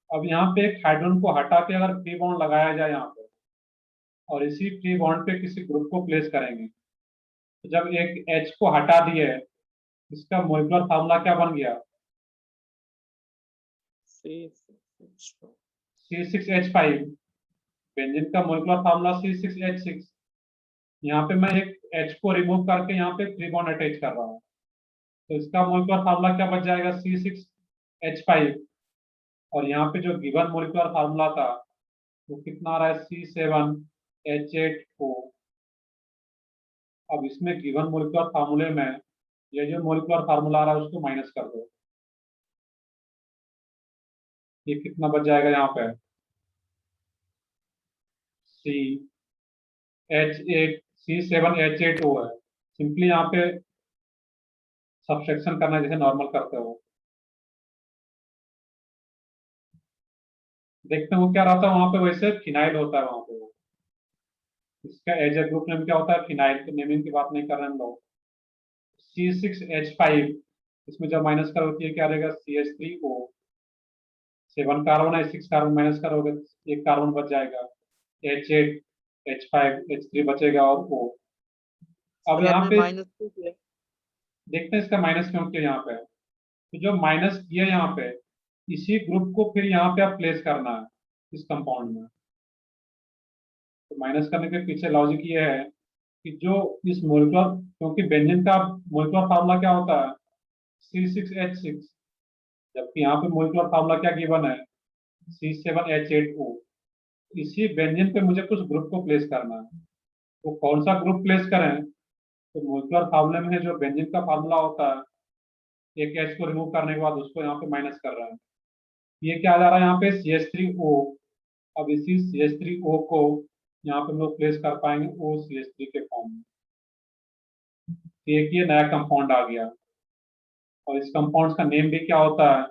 अब यहाँ पे एक हाइड्रोजन को हटा के अगर फ्री बॉन्ड लगाया जाए यहाँ पे, और इसी फ्री बॉन्ड पे किसी ग्रुप को प्लेस करेंगे, तो जब एक H को हटा दिए, इसका मोलिकुलर फार्मूला क्या बन गया? C6H5। बेंजीन का मोलिकुलर फार्मूला C6H6। यहाँ पे मैं एक H को रिमूव करके यहाँ पे फ्री बॉन्ड अटैच कर रहा हूँ, तो इसका मोलिकुलर फार्मूला क्या बच जाएगा? C6H5। और यहाँ पे जो गिवन मोलिकुलर फार्मूला था वो कितना आ रहा है? C7H8O। अब इसमें गिवन मोलिकुलर फार्मूले में ये जो मोलिकुलर फार्मूला आ रहा है उसको माइनस कर दो, ये कितना बच जाएगा यहाँ पे? C7H8O है। सिंपली यहाँ पे सब्सट्रैक्शन करना जैसे नॉर्मल करते हो। देखते हो क्या रहता है वहां पे? वैसे फिनाइल होता है वहां पे। इसका एज ए ग्रुप नेम क्या होता है? फिनाइल। के नेमिंग की बात नहीं कर रहे हैं हम लोग। C6H5, इसमें जब माइनस करोगे ये क्या रहेगा? CH3O। 7 कार्बन है, 6 कार्बन माइनस करोगे, एक कार्बन बच जाएगा, H8, H5, H3 बचेगा और O। अब सर यहाँ आपने पे माइनस क्यों किया? देखते हैं इसका माइनस क्यों किया यहाँ पे। तो जो माइनस किया यहाँ पे, इसी ग्रुप को फिर यहाँ पे आप प्लेस करना है इस कंपाउंड में। तो माइनस करने के पीछे लॉजिक ये है कि जो इस मोलिकुलर, क्योंकि बेंजीन का मोलिकुलर फार्मूला क्या होता है? C6H6, जबकि यहाँ पे मोलिकुलर फार्मूला क्या गिवन है? C7H8O। इसी बेंजीन पे मुझे कुछ ग्रुप को प्लेस करना है, तो कौन सा ग्रुप प्लेस करें? तो मोलिकुलर फार्मूले में जो बेंजीन का फार्मूला होता है, एक H को रिमूव करने के बाद उसको यहाँ पे माइनस कर रहा है, ये क्या आ जा रहा है यहाँ पे? CH3O। अब इसी CH3O को यहाँ पे हम लोग प्लेस कर पाएंगे OCH3 के फॉर्म में। तो एक ये नया कंपाउंड आ गया। और इस कंपाउंड का नेम भी क्या होता है?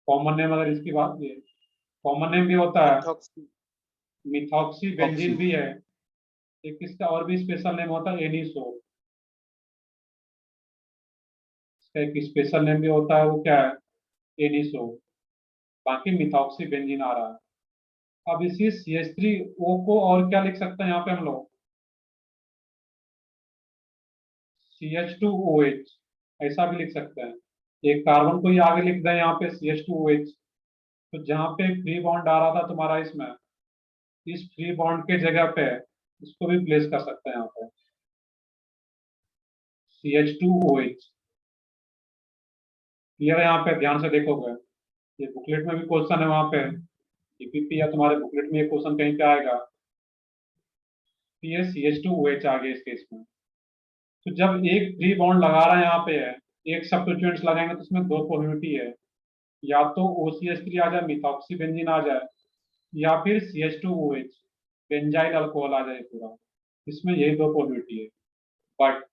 कॉमन नेम अगर इसकी बात की, कॉमन नेम भी होता है मिथॉक्सी मिथॉक्सी बेंजीन भी है। एक इसका और भी स्पेशल नेम होता है एनिसो। इसका एक स्पेशल नेम भी होता है, वो क्या है? एनिसो। बाकी मिथॉक्सी बेंजीन आ रहा है। अब इसी CH3O को और क्या लिख सकते हैं यहाँ पे हम लोग? CH2OH, ऐसा भी लिख सकते हैं। एक कार्बन को ही आगे लिख दें यहाँ पे CH2OH, तो जहाँ पे फ्री बॉन्ड आ रहा था तुम्हारा इसमें, इस फ्री बॉन्ड के जगह पे इसको भी प्लेस कर सकते हैं यहाँ पे CH2OH। क्लियर है? यहाँ पे ध्यान से देखोगे, ये बुकलेट में भी क्वेश्चन है, वहां पे DPP या तुम्हारे बुकलेट में ये क्वेश्चन कहीं पे आएगा। ये CH2OH आ गया इस केस में। तो जब एक फ्री बॉन्ड लगा रहा है यहाँ पे है, एक सब्स्टिट्यूएंट्स लगाएंगे तो उसमें दो प्रोबेबिलिटी है, या तो OCH3 आ जाए, मिथॉक्सी बेंजीन आ जाए, या फिर CH2OH, बेंजाइल अल्कोहल आ जाए पूरा। इसमें यही दो प्रोबेबिलिटी है। बट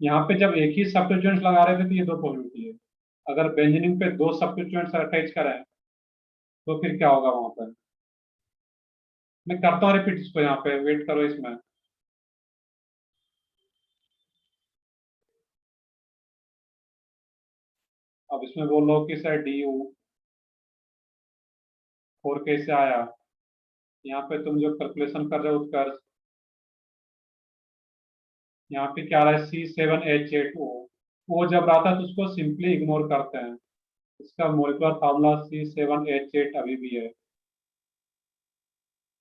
यहाँ पे जब एक ही सब्स्टिट्यूएंट्स लगा रहे थे तो ये दो प्रोबेबिलिटी है। अगर बेंजीनिन पे 2 सब्स्टिट्यूएंट्स अटैच करें तो फिर क्या होगा वहां पर? मैं करता हूँ रिपीट इसको, यहाँ पे वेट करो इसमें। अब इसमें बोलो कि सर du 4 कैसे आया? यहाँ पे तुम जो कैलकुलेशन कर रहे हो उत्कर्ष, यहाँ पे क्या आ रहा है C7H8O। वो जब आता है तो उसको सिंपली इग्नोर करते हैं, इसका मोलिकुलर फार्मूला C7H8 अभी भी है,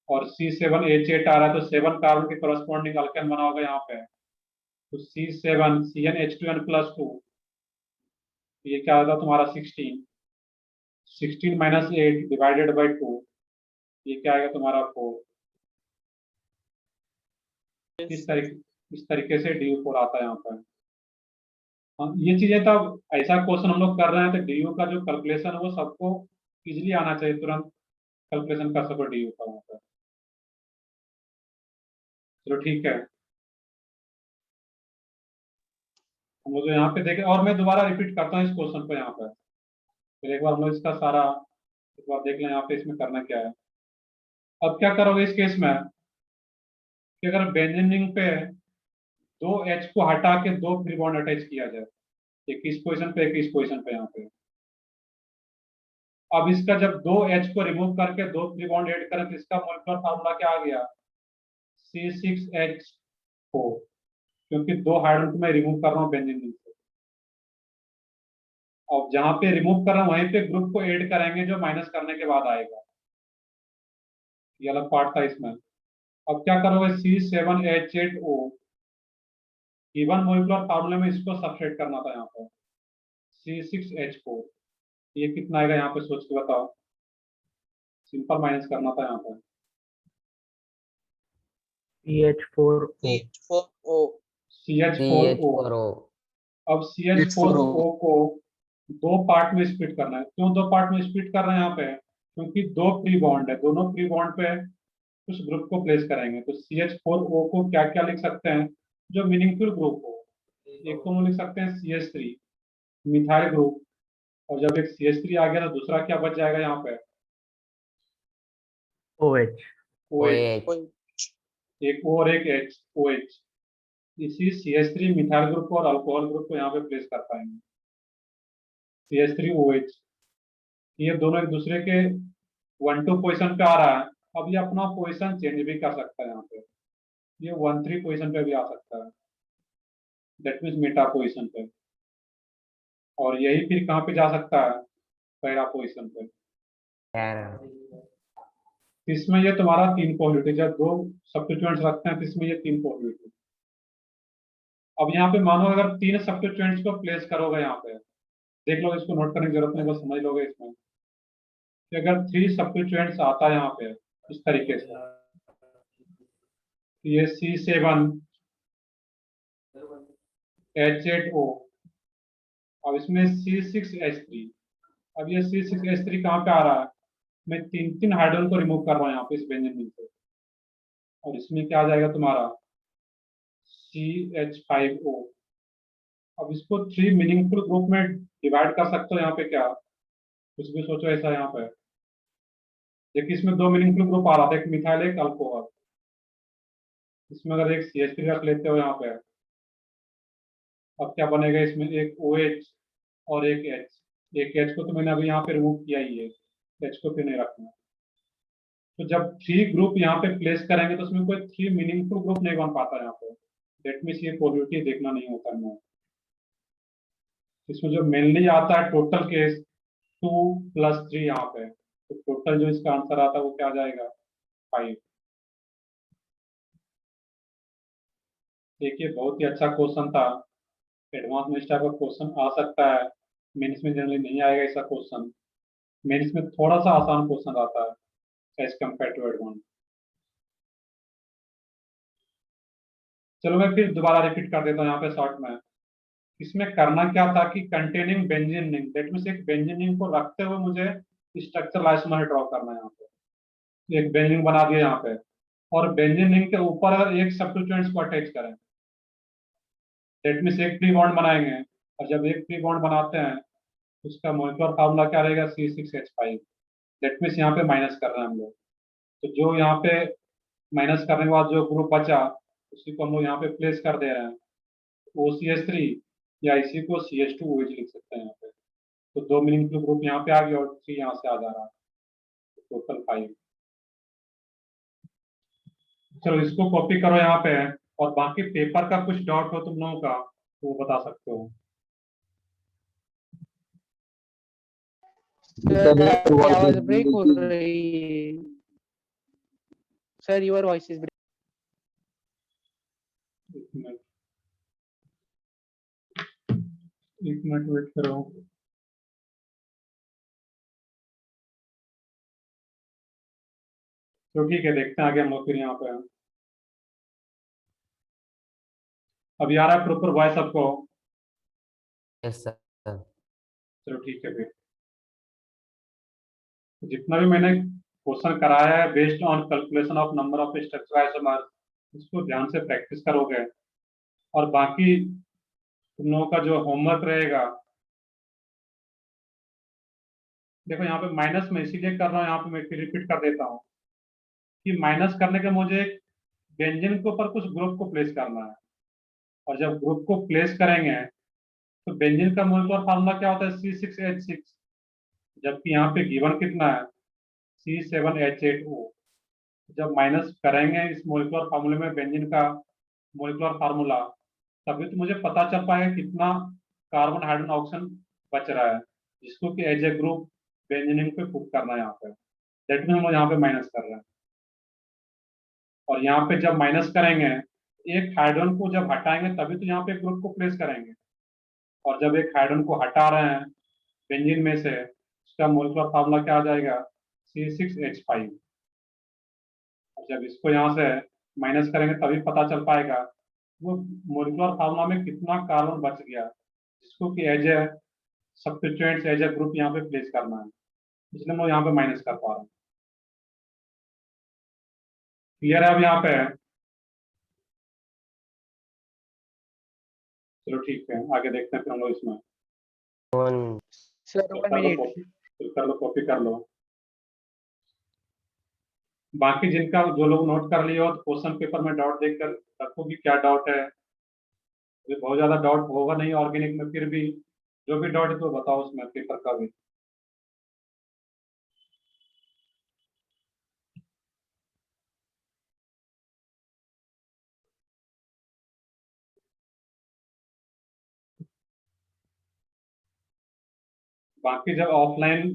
और C7H8 आ रहा है तो 7 कार्बन के करस्पॉन्डिंग अल्केन बना होगा यहाँ पे, तो C7 CnH2n+2, ये क्या होगा तुम्हारा 16, 16 माइनस 8 डिवाइडेड बाई 2, ये क्या आएगा तुम्हारा 4। इस तरीके से DU4 आता है यहाँ पर। हाँ, ये चीजें तब ऐसा क्वेश्चन हम लोग कर रहे हैं तो DU का जो कैलकुलेशन है वो सबको इजीली आना चाहिए, तुरंत कैलकुलेशन कर सको DU का वहाँ पर। चलो ठीक है, हम लोग यहाँ पे देखें, और मैं दोबारा रिपीट करता हूँ इस क्वेश्चन को यहाँ पर, फिर एक बार हम लोग इसका सारा एक बार देख लें यहाँ पे इसमें करना क्या है। अब क्या करोगे इस केस में कि अगर बेंजीन पे 2H को हटा के 2 फ्री बॉन्ड अटैच किया जाए, एक इस पोजीशन पे एक इस पोजीशन पे यहाँ पे, अब इसका जब 2H को रिमूव करके 2 फ्री बॉन्ड ऐड करें तो इसका मोलिकुलर फार्मूला क्या आ गया? C6H4, क्योंकि 2 हाइड्रोजन को मैं रिमूव कर रहा हूँ बेंजीन से, और जहां पे रिमूव कर रहा हूँ वहीं पे ग्रुप को ऐड करेंगे जो माइनस करने के बाद आएगा, ये अलग पार्ट था इसमें। अब क्या करोगे C7H8O, इवन मोलिकुलर फार्मूले में इसको सब्स्टिट्यूट करना था यहाँ पर C6H4, ये कितना आएगा यहाँ पे सोच के बताओ, सिंपल माइनस करना था यहाँ पर CH4O CH4O CH4O। अब CH4O को 2 पार्ट में स्प्लिट करना है। क्यों 2 पार्ट में स्प्लिट कर रहे हैं यहाँ पे? क्योंकि 2 फ्री बॉन्ड है, दोनों फ्री बॉन्ड पे कुछ ग्रुप को प्लेस करेंगे, तो CH4O को क्या क्या लिख सकते हैं जो मीनिंगफुल ग्रुप हो? एक तो हम लिख सकते हैं CH3 मिथाइल ग्रुप, और जब एक CH3 आ गया तो दूसरा क्या बच जाएगा यहाँ पे? OH OH, एक और एक H, OH। इसी CH3 मिथाइल ग्रुप और अल्कोहल ग्रुप को यहाँ पे प्लेस कर पाएंगे, CH3OH। ये दोनों एक दूसरे के 1-2 पोजीशन पे आ रहा है, अब ये अपना पोजीशन चेंज भी कर सकता है, यहाँ पे ये 1-3 पोजीशन पे भी आ सकता है, दैट मीन्स मेटा पोजीशन पे, और यही फिर कहाँ पे जा सकता है? पैरा पोजीशन पे। इसमें ये तुम्हारा 3 पॉजिटिव, जब 2 सब्स्टिट्यूएंट्स रखते हैं तो इसमें ये 3 पॉजिटिव। अब यहाँ पे मानो अगर 3 सब्स्टिट्यूएंट्स को प्लेस करोगे यहाँ पे, देख लो, इसको नोट करने की जरूरत नहीं, बस समझ लोगे इसमें कि अगर 3 सब्स्टिट्यूएंट्स आता है यहाँ पे इस तरीके से, ये C7H8O, अब इसमें C6H3, अब ये C6H3 कहाँ पे आ रहा है? मैं 3 हाइड्रोजन को रिमूव कर रहा हूँ यहाँ पे इस बेंजीन से, और इसमें क्या आ जाएगा तुम्हारा CH5O। अब इसको 3 मीनिंगफुल ग्रुप में डिवाइड कर सकते हो यहाँ पे, क्या कुछ भी सोचो ऐसा यहाँ पे। देखिए इसमें 2 मीनिंगफुल ग्रुप आ रहा था, एक मिथाइल एक अल्कोहल, इसमें अगर एक CH3 रख लेते हो यहाँ पे, अब क्या बनेगा इसमें? एक OH और एक H, एक H को तो मैंने अभी यहाँ पे रिमूव किया ही है, H को फिर नहीं रखना। तो जब 3 ग्रुप यहाँ पे प्लेस करेंगे तो उसमें कोई 3 मीनिंगफुल ग्रुप नहीं बन पाता यहाँ पे, दैट मीन्स ये प्रोबेबिलिटी देखना नहीं होता है। इसमें जो मेनली आता है टोटल केस 2+3 यहाँ पे, तो टोटल जो इसका आंसर आता है वो क्या आ जाएगा? 5। देखिए बहुत ही अच्छा क्वेश्चन था, एडवांस में इस टाइप का क्वेश्चन आ सकता है, मेंस में जनरली नहीं आएगा ऐसा क्वेश्चन, मेंस में थोड़ा सा आसान क्वेश्चन आता है एज कम्पेयर टू एडवांस। चलो मैं फिर दोबारा रिपीट कर देता हूँ यहाँ पे शॉर्ट में। इसमें करना क्या था कि containing benzene ring, that means एक बेंजीन रिंग को रखते हुए मुझे स्ट्रक्चर आइसोमर ड्रॉ करना है यहाँ पे। एक बेंजीन बना दिया यहाँ पे, और बेंजीन रिंग के ऊपर अगर एक सब्स्टिट्यूएंट्स को अटैच करें, दैट मींस एक फ्री बॉन्ड बनाएंगे, और जब एक फ्री बॉन्ड बनाते हैं उसका मोलिकुलर फार्मूला क्या रहेगा, C6H5। दैट मीन्स यहाँ पे माइनस कर रहे हैं हम लोग, तो जो यहाँ पे माइनस करने के बाद जो ग्रुप बचा उसी को हम लोग यहाँ पे प्लेस कर दे रहे हैं, OCH3 या इसी को CH2OH लिख सकते हैं यहाँ पे। तो 2 मीनिंगफुल ग्रुप यहाँ पे आ गया और 3 यहाँ से आ जा रहा है, टोटल 5। चलो इसको कॉपी करो यहाँ पे, और बाकी पेपर का कुछ डाउट हो तुम लोगों का तो वो बता सकते हो। आवाज ब्रेक हो रही है सर, योर वॉइस इज एक मिनट, एक मिनट वेट करो। तो ठीक है, देखते हैं आगे हम लोग फिर यहाँ पे। अभी आ रहा है प्रॉपर वॉइस सबको? Yes sir. चलो ठीक है फिर। जितना भी मैंने क्वेश्चन कराया है based on calculation of number of structure isomer, इसको ध्यान से प्रैक्टिस करोगे। और बाकी तुम लोगों का जो होमवर्क रहेगा, देखो यहाँ पे माइनस में इसीलिए कर रहा हूँ, यहाँ पे मैं फिर रिपीट कर देता हूँ कि माइनस करने के मुझे एक व्यंजन के ऊपर कुछ ग्रुप को प्लेस करना है, और जब ग्रुप को प्लेस करेंगे तो बेंजीन का मोलिकुलर फार्मूला क्या होता है, C6H6, जबकि यहाँ पे गिवन कितना है, C7H8O। जब माइनस करेंगे इस मोलिकुलर फार्मूले में बेंजीन का मोलिकुलर फार्मूला, तभी तो मुझे पता चल पाएगा कितना कार्बन हाइड्रोजन ऑक्सीजन बच रहा है, जिसको कि एज ए ग्रुप बेंजीन पे पुट करना है यहाँ पे। दैट मीन हम लोग यहाँ पे माइनस कर रहे हैं, और यहाँ पे जब माइनस करेंगे एक हाइड्रोजन को जब हटाएंगे तभी तो यहाँ पे ग्रुप को प्लेस करेंगे, और जब एक हाइड्रोजन को हटा रहे हैं बेंजीन में से, उसका मोलिकुलर फार्मूला क्या आ जाएगा, C6H5। और जब इसको यहाँ से माइनस करेंगे तभी पता चल पाएगा वो मोलिकुलर फार्मूला में कितना कार्बन बच गया, जिसको कि as a substituents as a group यहाँ पे प्लेस करना है, इसलिए हम यहाँ पे माइनस कर पा रहे हैं। क्लियर है अब यहाँ पे? चलो ठीक है, आगे देखते हैं फिर हम लोग इसमें। One sir, 1 minute. कर लो, कॉपी कर लो। बाकी जिनका जो लोग नोट कर लिए हो तो क्वेश्चन पेपर में डाउट देखकर रखो कि क्या डाउट है। अभी बहुत ज्यादा डाउट होगा नहीं ऑर्गेनिक में, फिर भी जो भी डाउट है तो बताओ उसमें पेपर का भी। बाकी जब ऑफलाइन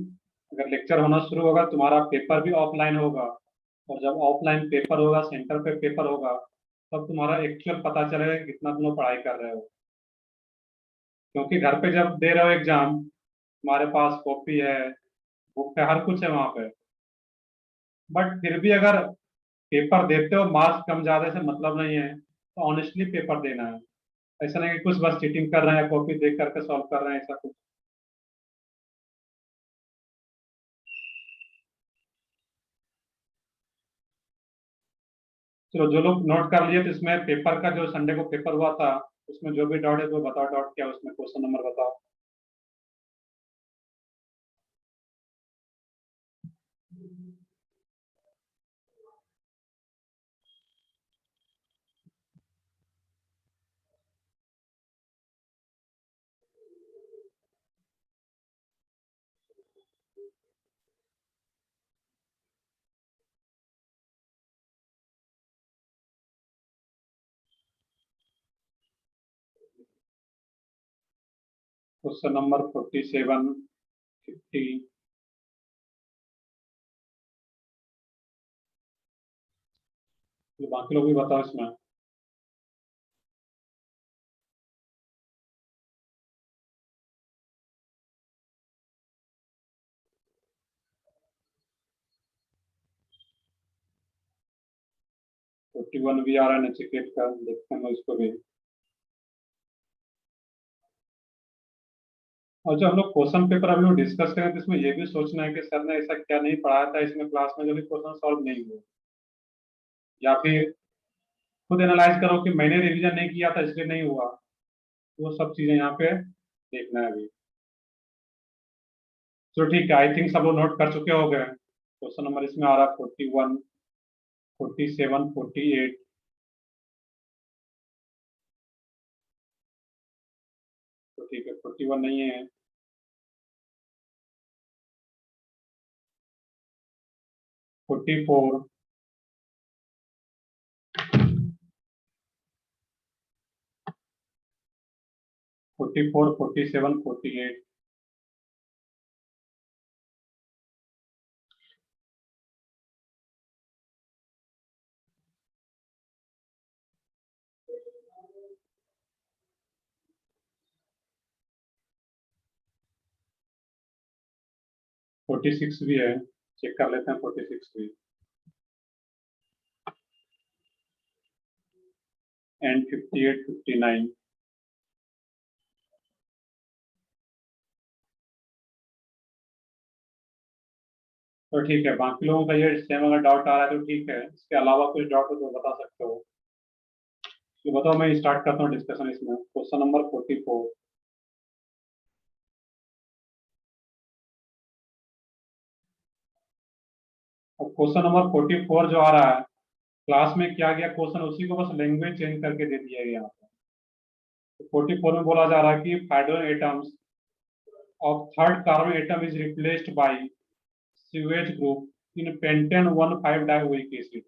अगर लेक्चर होना शुरू होगा, तुम्हारा पेपर भी ऑफलाइन होगा, और जब ऑफलाइन पेपर होगा, सेंटर पे पेपर होगा, तब तुम्हारा एक्चुअल पता चलेगा कि कितना तुम लोग पढ़ाई कर रहे हो। क्योंकि घर पे जब दे रहे हो एग्जाम, तुम्हारे पास कॉपी है, बुक है, हर कुछ है वहां पे, बट फिर भी अगर पेपर देते हो मार्क्स कम ज्यादा से मतलब नहीं है, तो ऑनेस्टली पेपर देना है। ऐसा नहीं कि कुछ बस चीटिंग कर रहे हैं, कॉपी देख करके सॉल्व कर रहे हैं, ऐसा कुछ। चलो जो लोग नोट कर लिए तो इसमें पेपर का जो संडे को पेपर हुआ था उसमें जो भी डाउट है तो बताओ, डाउट क्या है उसमें, क्वेश्चन नंबर बताओ। क्वेश्चन नंबर 47, 50, बाकी लोग भी बताओ इसमें। तो 41 भी आ रहा है नचिकेत का, देखते हैं इसको भी। और जो हम लोग क्वेश्चन पेपर अभी डिस्कस करें तो इसमें ये भी सोचना है कि सर ने ऐसा क्या नहीं पढ़ाया था इसमें क्लास में जो भी क्वेश्चन सॉल्व नहीं हुए, या फिर खुद एनालाइज करो कि मैंने रिवीजन नहीं किया था इसलिए नहीं हुआ। वो सब चीजें यहाँ पे देखना है अभी। तो ठीक है, आई थिंक सब लोग नोट कर चुके हो गए। क्वेश्चन नंबर इसमें आ रहा है 41, 47, 48। तो ठीक है, 41 नहीं है। 44, 44, 47, 48। फोर्टी सिक्स भी है, चेक कर लेते हैं 46 भी। एंड 58, 59। तो ठीक है, बाकी लोगों का ये सेम अगर डाउट आ रहा है तो ठीक है, इसके अलावा कुछ डाउट हो तो बता सकते हो। तो बताओ, मैं स्टार्ट करता हूँ डिस्कशन इसमें। Question number 44। अब क्वेश्चन नंबर 44 जो आ रहा है, क्लास में क्या गया क्वेश्चन, उसी को बस लैंग्वेज चेंज करके दे दिया गया यहाँ पे। तो 44 में बोला जा रहा है कि hydrogen atoms of third carbon atom is replaced by sewage group in pentane 1,5 dioic acid.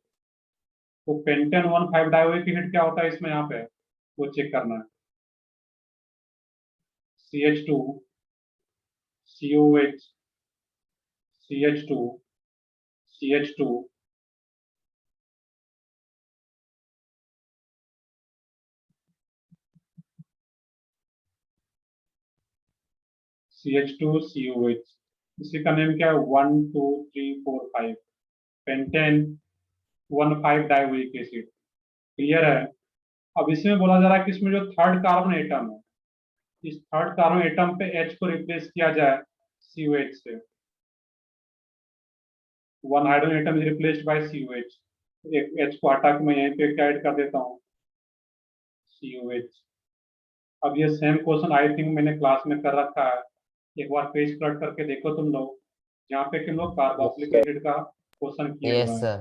तो पेंटेन 1,5 डाइओइक एसिड क्या होता है इसमें, यहाँ पे वो चेक करना है। CH2, COH, CH2, CH2, CH2, COH। इसी का नेम क्या है, 1, 2, 3, 4, 5 पेंटेन 1,5 डाइओइक एसिड। क्लियर है। अब इसमें बोला जा रहा है कि इसमें जो थर्ड कार्बन एटम है, इस थर्ड कार्बन एटम पे H को रिप्लेस किया जाए COH से। One hydrogen atom is replaced by COH। एक H को हटा के मैं यहीं पे क्या ऐड कर देता हूँ, COH। अब ये सेम क्वेश्चन आई थिंक मैंने क्लास में कर रखा है, एक बार पेज फ्लड करके देखो तुम लोग, जहाँ पे कि हम लोग कार्बोक्सिलिक एसिड का क्वेश्चन किए Yes, हुए हैं। sir.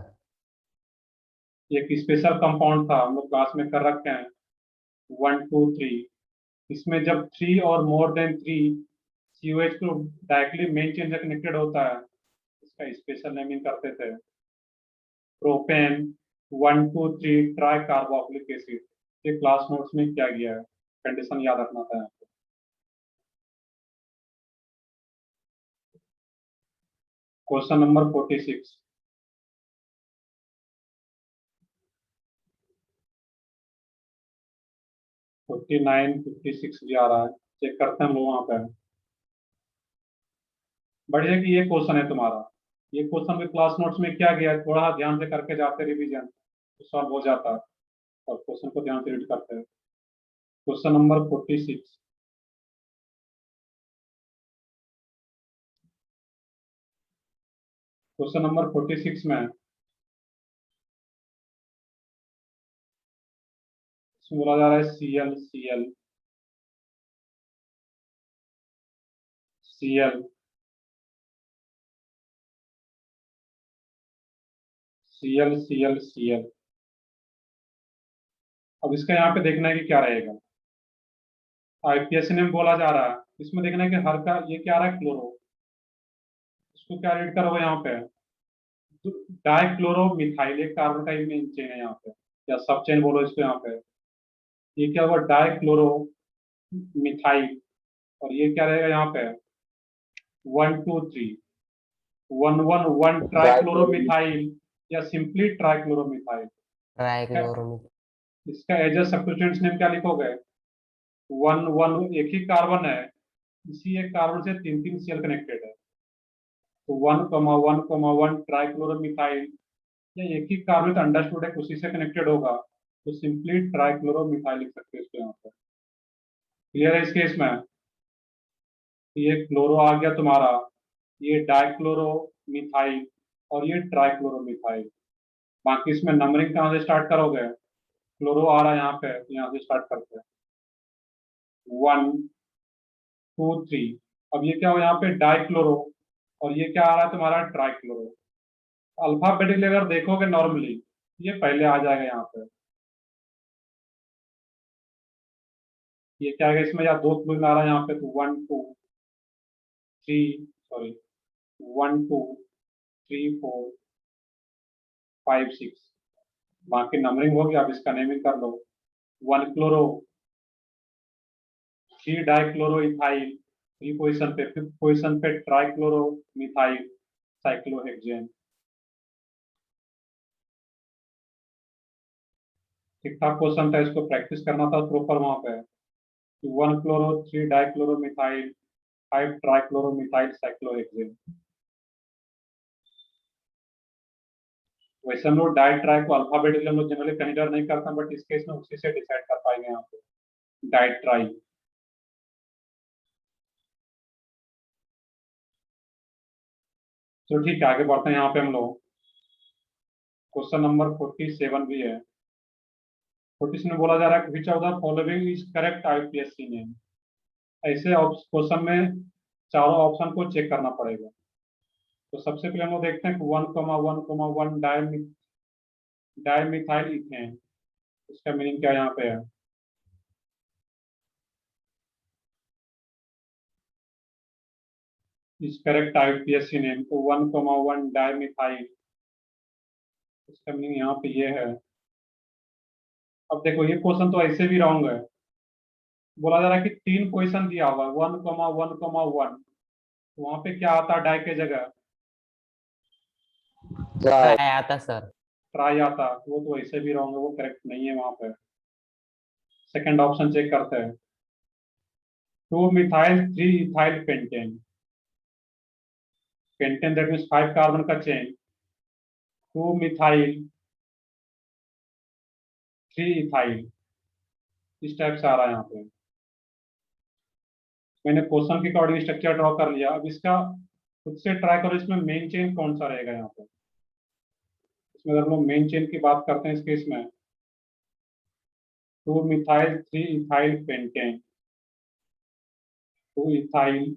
एक स्पेशल कंपाउंड था, हम लोग क्लास में कर रखे हैं, 1, 2, 3। इसमें जब 3 और मोर देन 3 COH को डायरेक्टली मेन चेन से कनेक्टेड होता है, इसका स्पेशल नेमिंग करते थे प्रोपेन 1, 2, 3 ट्राई कार्बोक्सिलिक एसिड। ये क्लास नोट्स में किया गया है, कंडीशन याद रखना था। Question number 46। 49, 56 भी आ रहा है, चेक करते हैं हम लोग वहां पे। बढ़िया कि ये क्वेश्चन है तुम्हारा, ये क्वेश्चन भी क्लास नोट्स में किया गया है, थोड़ा ध्यान से करके जाते रिवीजन तो सॉल्व हो जाता है, और क्वेश्चन को ध्यान से रीड करते हैं। Question number 46। क्वेश्चन नंबर 46 में इसमें बोला जा रहा है Cl, Cl, Cl, Cl, Cl, Cl। अब इसका यहाँ पे देखना है कि क्या रहेगा। IPSC में बोला जा रहा है, इसमें देखना है कि हर का ये क्या आ रहा है, क्लोरो। इसको क्या रीड करोगे यहाँ पे, डाइक्लोरोमिथाइल, एक कार्बन का मेन चेन है यहाँ पे, या सब चेन बोलो इसको यहाँ पे। ये क्या हुआ, डाइक्लोरोमिथाइल। और ये क्या रहेगा यहाँ पे, 1, 2, 3, 1, 1, 1 ट्राइक्लोरोमिथाइल, या सिंपली ट्राइक्लोरोमिथाइल। Trichloromethyl. इसका एज ए सब्स्टिट्यूएंट्स नेम क्या लिखोगे, 1, 1 एक ही कार्बन है, इसी एक कार्बन से 3 सेल कनेक्टेड है, तो 1, 1, 1 ट्राइक्लोरोमिथाइल, या एक ही कार्बन अंडरस्टूड है उसी से कनेक्टेड होगा, तो सिंपली ट्राइक्लोरोमिथाइल लिख सकते हैं इसको यहाँ पर। क्लियर है इस केस में। ये क्लोरो आ गया तुम्हारा, ये डाइक्लोरोमिथाइल, और ये ट्राइक्लोरोमिथाइल। बाकी इसमें नंबरिंग कहाँ से स्टार्ट करोगे, क्लोरो आ रहा है यहाँ पे, तो यहाँ से स्टार्ट करते हैं 1, 2, 3। अब ये क्या हो यहाँ पे डाइक्लोरो, और ये क्या आ रहा है तुम्हारा ट्राइक्लोरो। अल्फाबेटिकली अगर देखोगे नॉर्मली ये पहले आ जाएगा यहाँ पे। ये क्या है इसमें, या दो क्लोरीन आ रहा है यहाँ पे, तो 1 2 3 सॉरी 1 2 3 4 5 6, वहां की नंबरिंग होगी, आप इसका नेमिंग कर लो। 1 क्लोरो, 3 डाइक्लोरो इथाइल, 3 पोजीशन पे, 5th पोजीशन पे ट्राइक्लोरो मिथाइल साइक्लोहेक्सेन। ठीक ठाक क्वेश्चन था, इसको प्रैक्टिस करना था प्रॉपर वहां पे। 1 chloro, 3 dichloro methyl, 5 trichloro methyl cyclohexane. वैसे हम लोग डाई ट्राई को अल्फाबेटिकली हम लोग जनरली कंसीडर नहीं करते, बट इस केस में उसी से डिसाइड कर पाएंगे यहाँ पे डाई ट्राई। तो ठीक है, आगे बढ़ते हैं। यहाँ पे हम लोग क्वेश्चन नंबर 47 भी है। 47 में बोला जा रहा है which of the following is correct IPSC name. ऐसे क्वेश्चन में चारों ऑप्शन को चेक करना पड़ेगा। तो सबसे पहले हम लोग देखते हैं 1,1,1 डाइमिथाइल इथेन, इसका मीनिंग क्या यहाँ पे है। इज करेक्ट आईपीएससी नेम, तो 1,1 डाइमिथाइल, इसका मीनिंग यहाँ पे ये है। अब देखो ये क्वेश्चन तो ऐसे भी रॉन्ग है। बोला जा रहा है कि 3 क्वेश्चन दिया हुआ है 1,1,1, तो वहां पे क्या आता है डाई के जगह, ट्राई ट्राई आता सर। ट्राई आता, वो तो ऐसे भी रॉन्ग है, वो करेक्ट नहीं है वहां पे। सेकंड ऑप्शन चेक करते हैं, 2 methyl 3 ethyl pentane, pentane that means 5 carbon का चेन, 2 मिथाइल 3 इथाइल, इस टाइप से आ रहा है यहाँ पे। मैंने क्वेश्चन के अकॉर्डिंग स्ट्रक्चर ड्रॉ कर लिया। अब इसका खुद से ट्राई करो, इसमें मेन चेन कौन सा रहेगा यहाँ पे। इसमें अगर हम लोग मेन चेन की बात करते हैं इस केस में, 2 methyl 3 ethyl pentane, 2 ethyl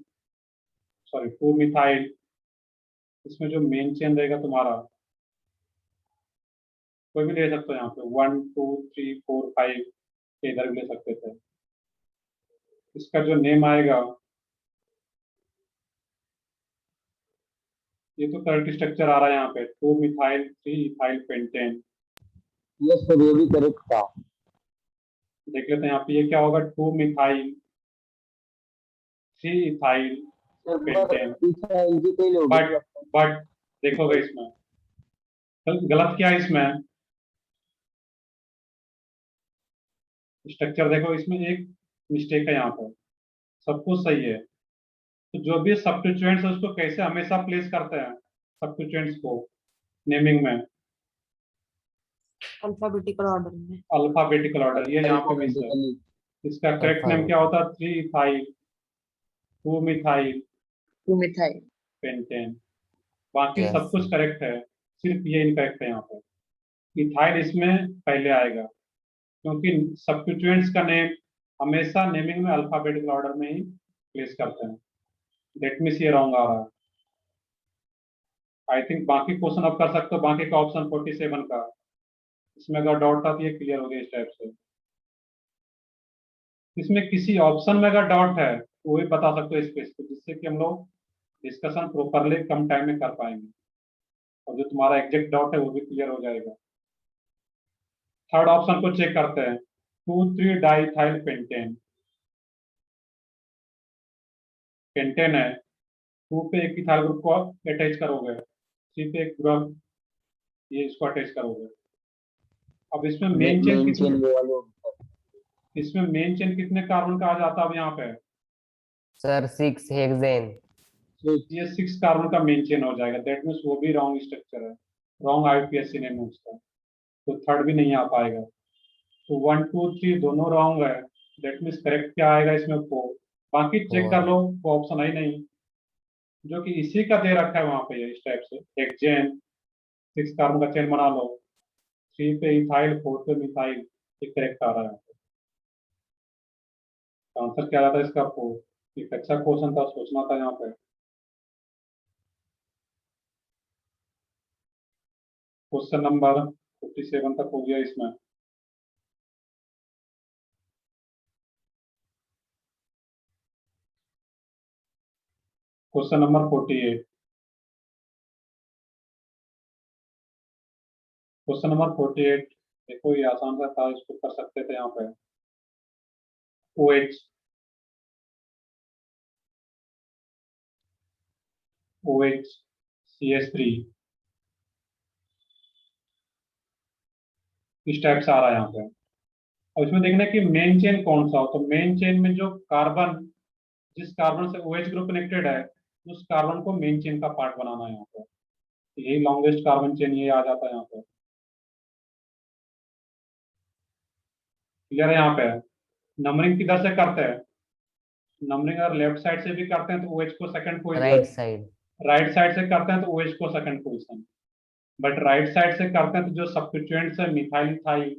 sorry 2 methyl, इसमें जो मेन चेन रहेगा तुम्हारा, कोई भी ले सकते हो यहाँ पे, 1 2 3 4 5, इधर भी ले सकते थे। इसका जो नेम आएगा, ये तो करेक्ट स्ट्रक्चर आ रहा है यहाँ पे, 2 methyl 3 ethyl pentane. Yes sir, ये भी करेक्ट था। देख लेते हैं यहाँ पे ये क्या होगा, 2 मिथाइल 3 इथाइल पेंटेन। इथाइल की कोई लोग बट देखोगे इसमें गलत क्या है, इसमें स्ट्रक्चर देखो, इसमें एक मिस्टेक है यहाँ पर, सब कुछ सही है। तो जो भी सब्स्टिट्यूएंट्स है उसको कैसे हमेशा प्लेस करते हैं सब्स्टिट्यूएंट्स को नेमिंग में, अल्फाबेटिकल ऑर्डर में। अल्फाबेटिकल ऑर्डर, ये यहाँ पे मिस है। इसका करेक्ट नेम क्या होता है, 3 इथाइल 2 मिथाइल 2 मिथाइल पेंटेन। बाकी Yes. सब कुछ करेक्ट है, सिर्फ ये इनकरेक्ट है यहाँ पे। इथाइल इसमें पहले आएगा, क्योंकि सब्स्टिट्यूएंट्स का नेम हमेशा नेमिंग में अल्फाबेटिकल ऑर्डर में ही प्लेस करते हैं। दैट मीन्स ये रॉन्ग आ रहा है। आई थिंक बाकी क्वेश्चन आप कर सकते हो, बाकी का ऑप्शन 47 का, इसमें अगर डाउट था तो ये क्लियर हो गया इस टाइप से। इसमें किसी ऑप्शन में अगर डाउट है तो वो भी बता सकते हो स्पेस पे, जिससे कि हम लोग डिस्कशन प्रॉपरली कम टाइम में कर पाएंगे, और जो तुम्हारा एग्जैक्ट डाउट है वो भी क्लियर हो जाएगा। थर्ड ऑप्शन को चेक करते हैं, 2,3 डाइथाइल पेंटेन, पेंटेन है, 2 पे एक इथाइल ग्रुप को अटैच करोगे, 3 पे एक ग्रुप ये इसको अटैच करोगे। अब इसमें मेन चेन कितने, इसमें मेन चेन कितने कार्बन का आ जाता है अब यहाँ पे, सर 6 हेक्सेन। ये 6 कार्बन का मेन चेन हो जाएगा। दैट मीन्स वो भी रॉन्ग स्ट्रक्चर है, रॉन्ग आईपीएससी नेम है उसका, तो थर्ड भी नहीं आ पाएगा। तो 1 2 3 दोनों रॉन्ग है। दैट मीन्स करेक्ट क्या आएगा इसमें 4। बाकी चेक कर लो, वो ऑप्शन है ही नहीं, जो कि इसी का दे रखा है वहां पे इस टाइप से, हेक्सेन 6 कार्बन का चेन बना लो, 3 पे इथाइल 4 पे मिथाइल, ये करेक्ट आ रहा है। आंसर क्या आता है इसका 4। एक अच्छा क्वेश्चन था, सोचना था यहाँ पे। क्वेश्चन नंबर 57 तक हो गया इसमें। Question number 48। क्वेश्चन नंबर 48 देखो, ये आसान सा था, इसको कर सकते थे यहाँ पे। OH CH3 इस टाइप से आ रहा है यहाँ पे। और इसमें देखना है कि मेन चेन कौन सा हो। तो मेन चेन में जो कार्बन, जिस कार्बन से OH ग्रुप कनेक्टेड है, उस कार्बन को मेन चेन का पार्ट बनाना है यहाँ पे। तो यही लॉन्गेस्ट कार्बन चेन ये आ जाता है यहाँ पे। क्लियर है यहाँ पे? नंबरिंग किधर से करते हैं? नंबरिंग अगर लेफ्ट साइड से भी करते हैं तो OH को second right position, side. Right side से करते हैं तो OH को second position, but right side से करते हैं तो जो सब्स्टिट्यूएंट्स है मिथाइल इथाइल,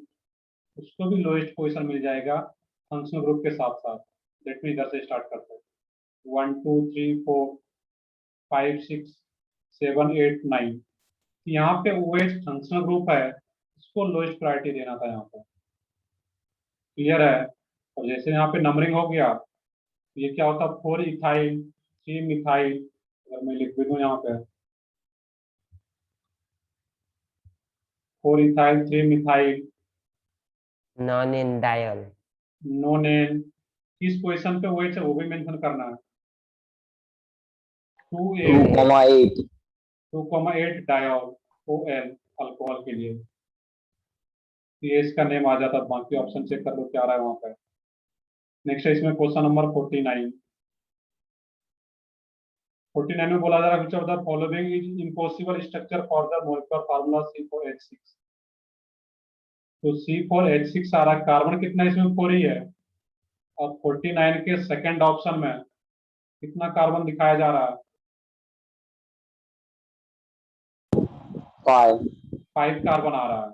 उसको भी लोएस्ट पोजीशन मिल जाएगा फंक्शनल ग्रुप के साथ साथ। लेट मी इधर से स्टार्ट करते हैं। 1 2 3 4 5 6 7 8 9। यहाँ पे OH फंक्शनल ग्रुप है, इसको लोएस्ट प्रायोरिटी देना था यहाँ पे। क्लियर है? और जैसे यहाँ पे नंबरिंग हो गया, ये क्या होता है, 4 इथाइल 3 मिथाइल। अगर मैं लिख भी दूं यहाँ पे 4 ethyl 3 methyl, non in dial. नोनेन, किस पोजीशन पे OH है वो भी मेंशन करना है। 2 2,8 2,8 डायोल OL अल्कोहल के लिए। ये इसका नेम आ जाता है। बाकी ऑप्शन चेक कर लो क्या आ रहा है वहां पे। नेक्स्ट है इसमें क्वेश्चन नंबर 49। 49 में बोला जा रहा है which of the following is impossible structure for the molecular formula C4H6। तो C4H6 आ रहा है, कार्बन कितना इसमें 4 ही है, और 49 के सेकंड ऑप्शन में कितना कार्बन दिखाया जा रहा है? 5 कार्बन आ रहा है।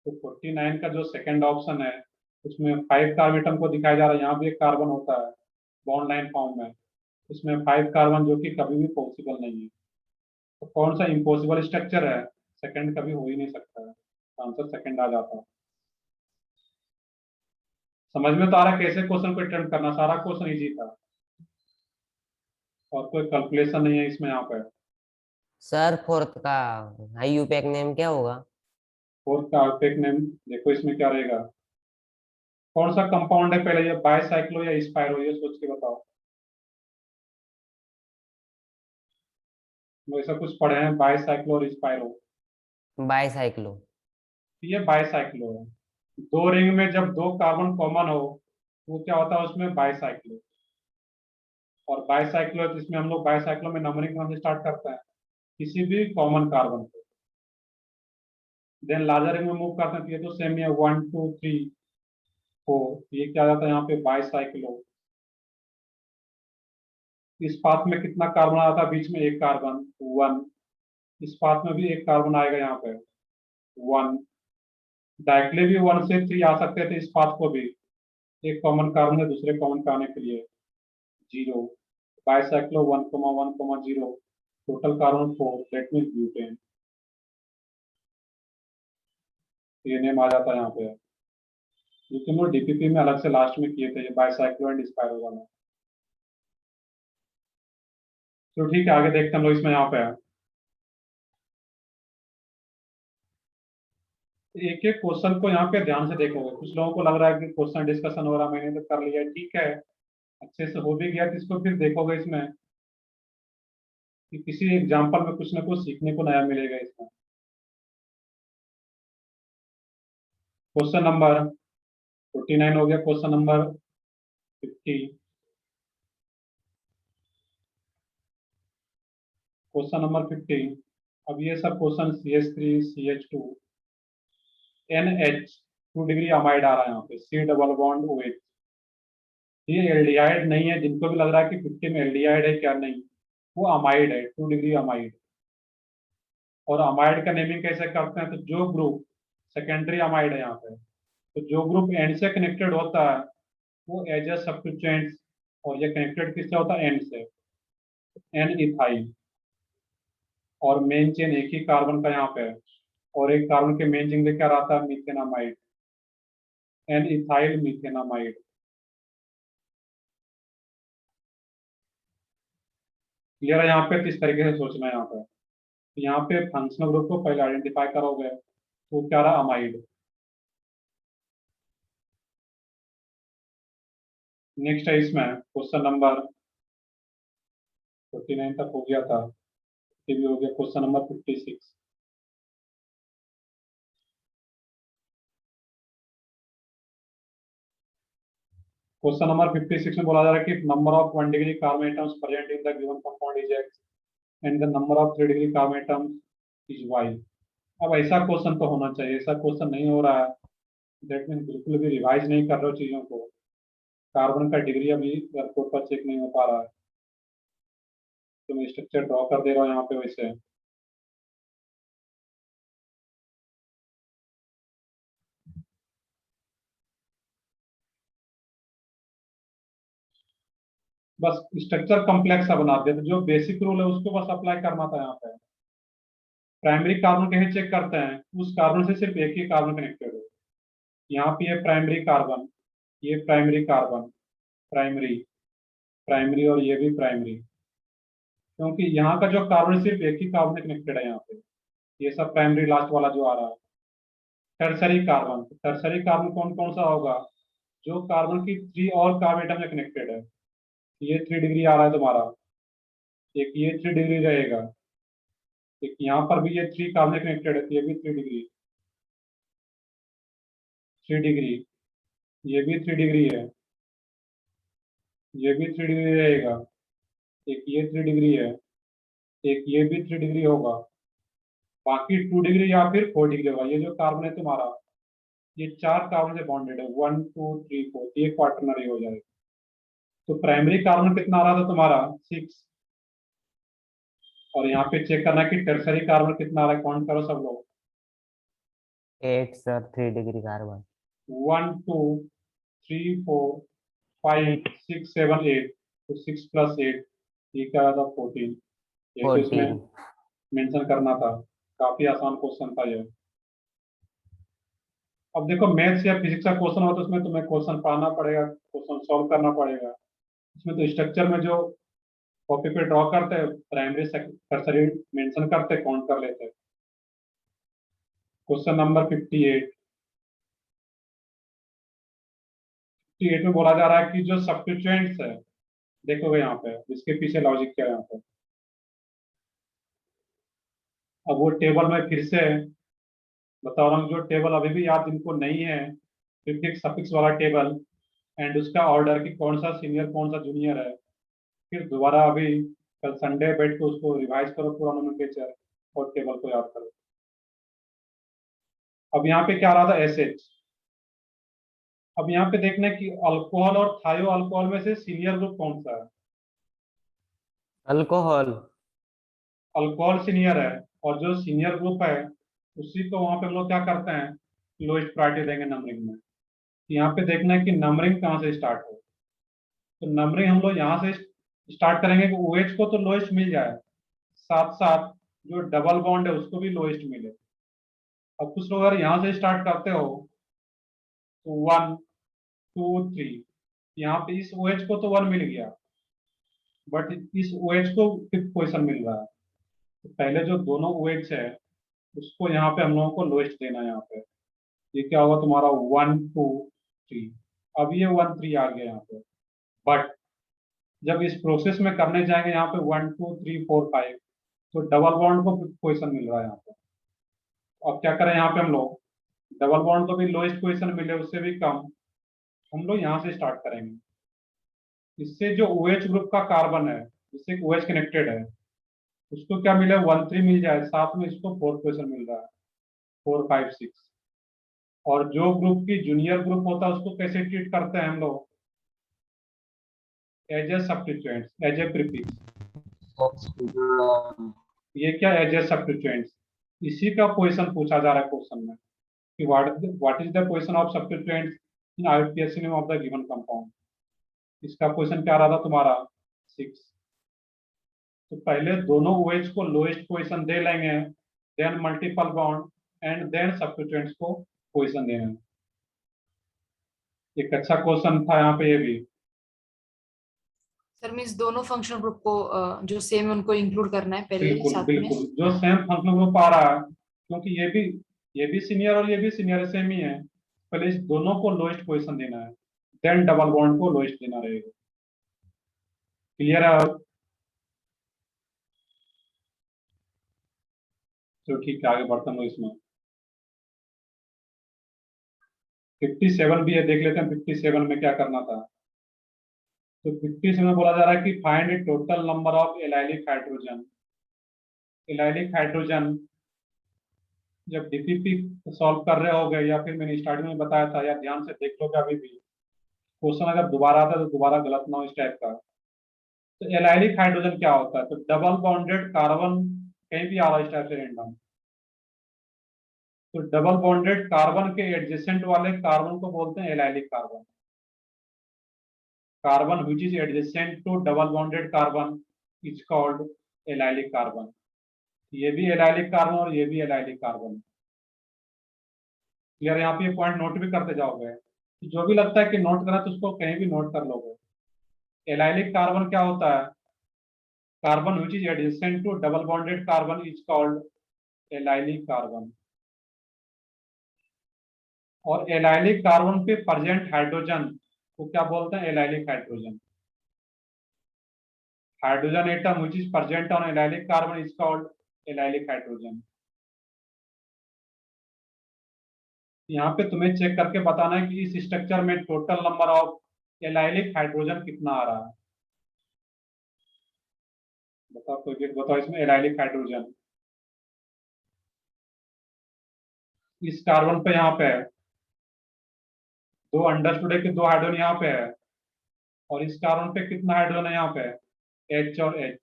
तो 49 का जो सेकंड ऑप्शन है उसमें 5 कार्बन एटम को दिखाया जा रहा है। यहाँ भी एक कार्बन होता है बॉन्ड लाइन फॉर्म में, इसमें 5 कार्बन, जो कि कभी भी पॉसिबल नहीं है। तो कौन सा इम्पॉसिबल स्ट्रक्चर है? सेकंड कभी हो ही नहीं सकता है, आंसर सेकंड आ जाता है। समझ में तो आ रहा है कैसे क्वेश्चन को अटेम्प्ट करना? सारा क्वेश्चन इजी था और कोई कैलकुलेशन नहीं है इसमें यहाँ पे। सर फोर्थ का IUPAC नेम क्या होगा? फोर्थ का आउटटेक नेम देखो इसमें क्या रहेगा। कौन सा कंपाउंड है पहले, ये बायसाइक्लो या स्पाइरो, ये सोच के बताओ। वैसा कुछ पढ़े हैं, बायसाइक्लो और स्पाइरो। बाईसाइक्लो। ये बायसाइक्लो है। दो रिंग में जब दो कार्बन कॉमन हो वो क्या होता है उसमें बायसाइक्लो। और बायसाइक्लो, इसमें हम लोग बायसाइक्लो में नंबरिंग कहाँ से स्टार्ट करते हैं? किसी भी कॉमन कार्बन को, देन लार्जर रिंग में मूव करते हैं। तो ये तो सेम ही है, 1 2 3 4। ये क्या जाता है यहाँ पे बायसाइक्लो। इस पाथ में कितना कार्बन आता है? बीच में एक कार्बन 1। इस पाथ में भी एक कार्बन आएगा यहाँ पे 1। डायरेक्टली भी 1 से 3 आ सकते थे इस पाथ को भी, एक कॉमन कार्बन है दूसरे कॉमन पे आने के लिए 0। Bicyclo 1,1,0, total carbon 4, that means butane. ये नेम आ जाता है यहाँ पे, जो कि हम लोग DPP में अलग से लास्ट में किए थे, ये बायसाइक्लो एंड स्पाइरो वाला। तो ठीक है, आगे देखते हैं हम लोग इसमें। यहाँ पे एक एक क्वेश्चन को यहाँ पे ध्यान से देखोगे। कुछ लोगों को लग रहा है कि क्वेश्चन डिस्कशन हो रहा, मैंने तो कर लिया, ठीक है, अच्छे से हो भी गया, तो इसको फिर देखोगे इसमें कि किसी एग्जाम्पल में कुछ ना कुछ सीखने को नया मिलेगा इसमें। क्वेश्चन नंबर 49 हो गया। Question number 50। Question number 50। अब ये सब question CH3 CH2 NH 2 degree amide आ रहा है यहाँ पे, C डबल बॉन्ड OH। ये एल्डिहाइड नहीं है। जिनको भी लग रहा है कि 50 में एल्डिहाइड है, क्या नहीं, वो अमाइड है, 2 डिग्री अमाइड। और अमाइड का नेमिंग कैसे करते हैं? तो जो ग्रुप सेकेंडरी अमाइड है यहाँ पे, तो जो ग्रुप एंड से कनेक्टेड होता है वो एज ए सब्स्टिट्यूएंट और ये कनेक्टेड किससे होता है, एन से, एन इथाइल, और मेन चेन एक ही कार्बन का यहाँ पे है, और एक कार्बन के मेन चेन क्या रहता है, मीथेनामाइड, एन इथाइल मीथेनामाइड। क्लियर है? यहाँ पे किस तरीके से सोचना है, यहाँ पे फंक्शनल ग्रुप को पहले आइडेंटिफाई करोगे तो क्या रहा, अमाइड। नेक्स्ट है इसमें क्वेश्चन नंबर 49 तक हो गया था, ये भी हो गया। क्वेश्चन नंबर 56, क्वेश्चन नंबर 56 में बोला जा रहा है कि number of 1 degree carbon atoms present in the given compound is x and the number of 3 degree carbon atoms is y. अब ऐसा क्वेश्चन तो होना चाहिए, ऐसा क्वेश्चन नहीं हो रहा है। दैट मीन बिल्कुल भी रिवाइज नहीं कर रहे हो चीजों को, कार्बन का डिग्री अभी एयरपोर्ट पर चेक नहीं हो पा रहा है, तो मैं स्ट्रक्चर ड्रॉ कर दे रहा हूँ यहाँ पे वैसे। बस स्ट्रक्चर कॉम्प्लेक्स सा बना दिया, तो जो बेसिक रूल है उसको बस अप्लाई करना था यहाँ पे। प्राइमरी कार्बन कैसे चेक करते हैं, उस कार्बन से सिर्फ एक ही कार्बन कनेक्टेड हो। यहाँ पे ये प्राइमरी कार्बन, ये प्राइमरी कार्बन, प्राइमरी प्राइमरी, और ये भी प्राइमरी, क्योंकि यहाँ का जो कार्बन सिर्फ एक ही कार्बन से कनेक्टेड है यहाँ पे, ये सब प्राइमरी लास्ट वाला जो आ रहा है। टर्सरी कार्बन, टर्सरी कार्बन कौन कौन सा होगा, जो कार्बन की 3 और कार्बन एटम से कनेक्टेड है। ये 3 डिग्री आ रहा है तुम्हारा, एक ये 3 डिग्री रहेगा, एक यहाँ पर भी ये 3 कार्बन कनेक्टेड है, तो ये भी 3 डिग्री, 3 डिग्री, ये भी 3 डिग्री है, ये भी 3 डिग्री रहेगा, एक ये 3 डिग्री है, एक ये भी 3 डिग्री होगा, बाकी 2 डिग्री या फिर 4 डिग्री होगा। ये जो कार्बन है तुम्हारा, ये 4 कार्बन से बॉन्डेड है, 1 2 3 4, ये क्वाटरनरी हो जाएगा। तो प्राइमरी कार्बन कितना आ रहा था तुम्हारा, 6, और यहाँ पे चेक करना कि टर्सरी कार्बन कितना आ रहा है, काउंट करो सब लोग। 8 सर, 3 डिग्री कार्बन। 1 2 3 4 5 6 7 8, तो 6 + 8, ये क्या था, 14। ये तो इसमें 14। मेंशन करना था, काफी आसान क्वेश्चन था ये। अब देखो मैथ्स या फिजिक्स का क्वेश्चन हो तो उसमें तुम्हें क्वेश्चन पढ़ना पड़ेगा, क्वेश्चन सॉल्व करना पड़ेगा। इसमें तो स्ट्रक्चर में जो कॉपी पे ड्रॉ करते हैं, प्राइमरी टर्सरी मेंशन करते, काउंट कर लेते। क्वेश्चन नंबर 58, 58 में बोला जा रहा है कि जो सब्स्टिट्यूएंट्स है, देखोगे यहाँ पे इसके पीछे लॉजिक क्या है यहाँ पे। अब वो टेबल में फिर से बता रहा हूँ, जो टेबल अभी भी याद इनको नहीं है, प्रीफिक्स सफिक्स वाला टेबल, एंड उसका ऑर्डर कि कौन सा सीनियर कौन सा जूनियर है, फिर दोबारा अभी कल संडे बैठ के उसको रिवाइज करो पूरा नोमेनक्लेचर और टेबल को याद करो। अब यहाँ पे क्या आ रहा था, एसएच। अब यहाँ पे देखना है कि अल्कोहल और थायो अल्कोहल में से सीनियर ग्रुप कौन सा है। अल्कोहल। अल्कोहल सीनियर है, और जो सीनियर ग्रुप है उसी को वहां पे हम लोग क्या करते हैं, लोएस्ट प्रायोरिटी देंगे नंबरिंग में। यहाँ पे देखना है कि नंबरिंग कहाँ से स्टार्ट हो, तो नंबरिंग हम लोग यहाँ से स्टार्ट करेंगे कि OH को तो लोएस्ट मिल जाए, साथ साथ जो डबल बॉन्ड है उसको भी लोएस्ट मिले। अब कुछ लोग अगर यहाँ से स्टार्ट करते हो तो 1 2 3, यहाँ पे इस OH को तो 1 मिल गया, बट इस OH को 5th पोजिशन मिल रहा है, तो पहले जो दोनों OH है उसको यहाँ पे हम लोगों को लोएस्ट देना है। यहाँ पे ये क्या होगा तुम्हारा, 1 2 3, अब ये 1 3 आ गया यहाँ पे, बट जब इस प्रोसेस में करने जाएंगे यहाँ पे 1 2 3 4 5, तो डबल बॉन्ड को 5th पोजिशन मिल रहा है यहाँ पे। अब क्या करें, यहाँ पे हम लोग डबल बॉन्ड को भी लोएस्ट पोजिशन मिले, उससे भी कम, हम लोग यहाँ से स्टार्ट करेंगे। इससे जो OH ग्रुप का कार्बन है जिससे OH कनेक्टेड है उसको क्या मिले, 1 3 मिल जाए, साथ में इसको 4th पोजिशन मिल रहा है, 4 5 6। और जो ग्रुप की जूनियर ग्रुप होता है उसको कैसे ट्रीट करते हैं हम लोग, as a substituents, as a prefix. ये क्या, एज ए सब्स्टिट्यूएंट्स, इसी का पोजीशन पूछा जा रहा है क्वेश्चन में कि what is the position of substituents in IUPAC name of the given compound. इसका पोजीशन क्या रहा था तुम्हारा 6। तो पहले दोनों OH को लोएस्ट पोजीशन दे लेंगे, then multiple bond and then substituents को पोजीशन देना। एक अच्छा क्वेश्चन था यहाँ पे ये भी। सर मीन्स दोनों फंक्शनल ग्रुप को जो सेम है उनको इंक्लूड करना है पहले बिल्कुल साथ बिल्कुल, में। जो सेम फंक्शनल ग्रुप आ रहा है, क्योंकि ये भी सीनियर और ये भी सीनियर सेम ही है, पहले इस दोनों को लोएस्ट पोजीशन देना है, देन डबल बॉन्ड को लोएस्ट देना रहेगा। क्लियर है? तो ठीक है, आगे बढ़ता हूँ। इसमें 57 भी है, देख लेते हैं 57 में क्या करना था। तो 57 में बोला जा रहा है कि find the total number of allylic hydrogen. Allylic hydrogen जब डीपीपी सॉल्व कर रहे होगे, या फिर मैंने स्टार्टिंग में बताया था, या ध्यान से देख लोगे अभी भी, क्वेश्चन अगर दोबारा आता है तो दोबारा गलत ना हो इस टाइप का। तो एलाइलिक हाइड्रोजन क्या होता है? तो डबल बॉन्डेड कार्बन, कहीं भी आ रहा है इस टाइप से रैंडम, तो डबल बॉन्डेड कार्बन के एडजेसेंट वाले कार्बन को बोलते हैं allylic carbon. Carbon which is adjacent to double bonded carbon is called allylic carbon. ये भी एलाइलिक कार्बन और ये भी एलाइलिक कार्बन। क्लियर? यहाँ पे ये पॉइंट नोट भी करते जाओगे, जो भी लगता है कि नोट करना तो उसको कहीं भी नोट कर लोगे। एलाइलिक कार्बन क्या होता है? Carbon which is adjacent to double bonded carbon is called allylic carbon. और एलाइलिक कार्बन पे प्रेजेंट हाइड्रोजन को क्या बोलते हैं? Allylic hydrogen. Hydrogen atom which is present on allylic carbon is called allylic hydrogen. यहाँ पे तुम्हें चेक करके बताना है कि इस स्ट्रक्चर में total number of allylic hydrogen कितना आ रहा है। बताओ, कोई भी बताओ इसमें एलाइलिक हाइड्रोजन। इस कार्बन पे यहाँ पे है, दो अंडरस्टूड है कि दो हाइड्रोजन यहाँ पे है, और इस कार्बन पे कितना हाइड्रोजन है यहाँ पे? H और H।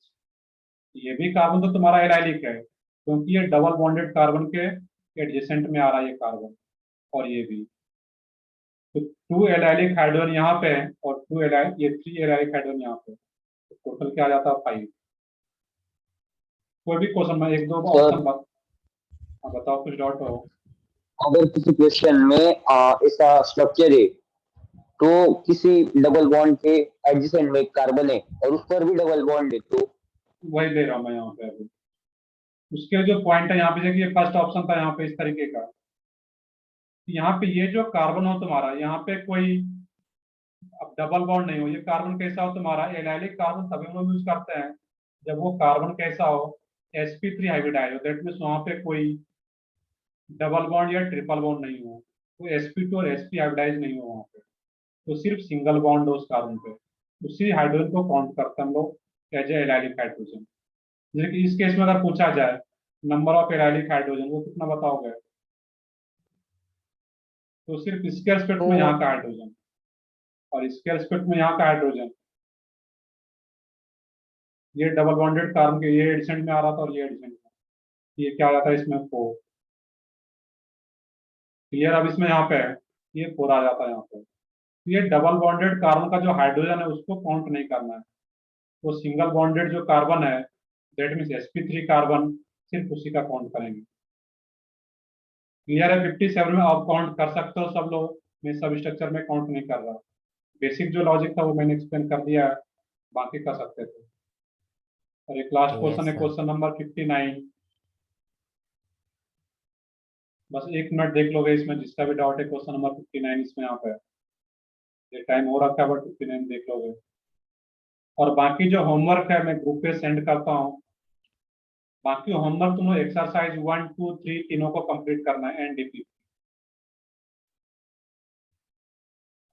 ये भी कार्बन तो तुम्हारा एलाइलिक है, क्योंकि ये डबल बॉन्डेड कार्बन के एडजेसेंट में आ रहा है ये कार्बन, और ये भी। तो 2 एलाइलिक हाइड्रोजन यहाँ पे है, और 3 एलाइलिक हाइड्रोजन यहाँ पे, तो टोटल क्या आ जाता है? 5। कोई भी क्वेश्चन में एक दो ऑप्शन बताओ, कुछ डाउट हो? अगर किसी क्वेश्चन में ऐसा स्ट्रक्चर है तो किसी डबल बॉन्ड के एडजेसेंट में कार्बन है और उस पर भी डबल बॉन्ड है, तो वही ले रहा हूँ मैं यहाँ पे अभी। उसके जो पॉइंट है यहाँ पे, देखिए फर्स्ट ऑप्शन था यहाँ पे इस तरीके का, यहाँ पे ये जो कार्बन हो तुम्हारा, यहाँ पे कोई अब डबल बॉन्ड नहीं हो, ये कार्बन कैसा हो तुम्हारा? एलाइलिक कार्बन तभी हम लोग यूज करते हैं जब वो कार्बन कैसा हो? sp3 हाइब्रिडाइज हो, दैट मीन्स वहां पे कोई डबल बॉन्ड या ट्रिपल बॉन्ड नहीं हो, तो sp2 और sp हाइब्रिडाइज नहीं हो वहां पे, तो सिर्फ सिंगल बॉन्ड हो उस कार्बन पे। उसी हाइड्रोजन को काउंट करते हैं हम लोग एज ए एलाइलिक हाइड्रोजन। जैसे कि इस केस में अगर पूछा जाए नंबर ऑफ एलाइलिक हाइड्रोजन, वो कितना बताओगे? तो सिर्फ इसके एस्पेक्ट में यहाँ का हाइड्रोजन और इसके एस्पेक्ट में यहाँ का हाइड्रोजन, ये डबल बॉन्डेड कार्बन के ये एडिसेंट में आ रहा था और ये एडिसेंट में, ये क्या आ जाता है इसमें? 4। क्लियर? अब इसमें यहाँ पे है, ये 4 आ जाता है यहाँ पे। ये डबल बॉन्डेड कार्बन का जो हाइड्रोजन है उसको काउंट नहीं करना है, वो सिंगल बॉन्डेड जो कार्बन है, दैट मीन्स sp3 कार्बन, सिर्फ उसी का काउंट करेंगे। क्लियर है? 57 में आप काउंट कर सकते हो सब लोग, मैं सब स्ट्रक्चर में काउंट नहीं कर रहा। बेसिक जो लॉजिक था वो मैंने एक्सप्लेन कर दिया है, बाकी कर सकते थे। और एक लास्ट क्वेश्चन है, क्वेश्चन नंबर 59। बस 1 मिनट देख लोगे इसमें, जिसका भी डाउट है क्वेश्चन नंबर 59 इसमें यहाँ पे ये टाइम हो रखा है, बट 59 देख लोगे। और बाकी जो होमवर्क है मैं ग्रुप पे सेंड करता हूँ। बाकी होमवर्क तुम लोग एक्सरसाइज 1, 2, 3 तीनों को कंप्लीट करना है एनडीपी।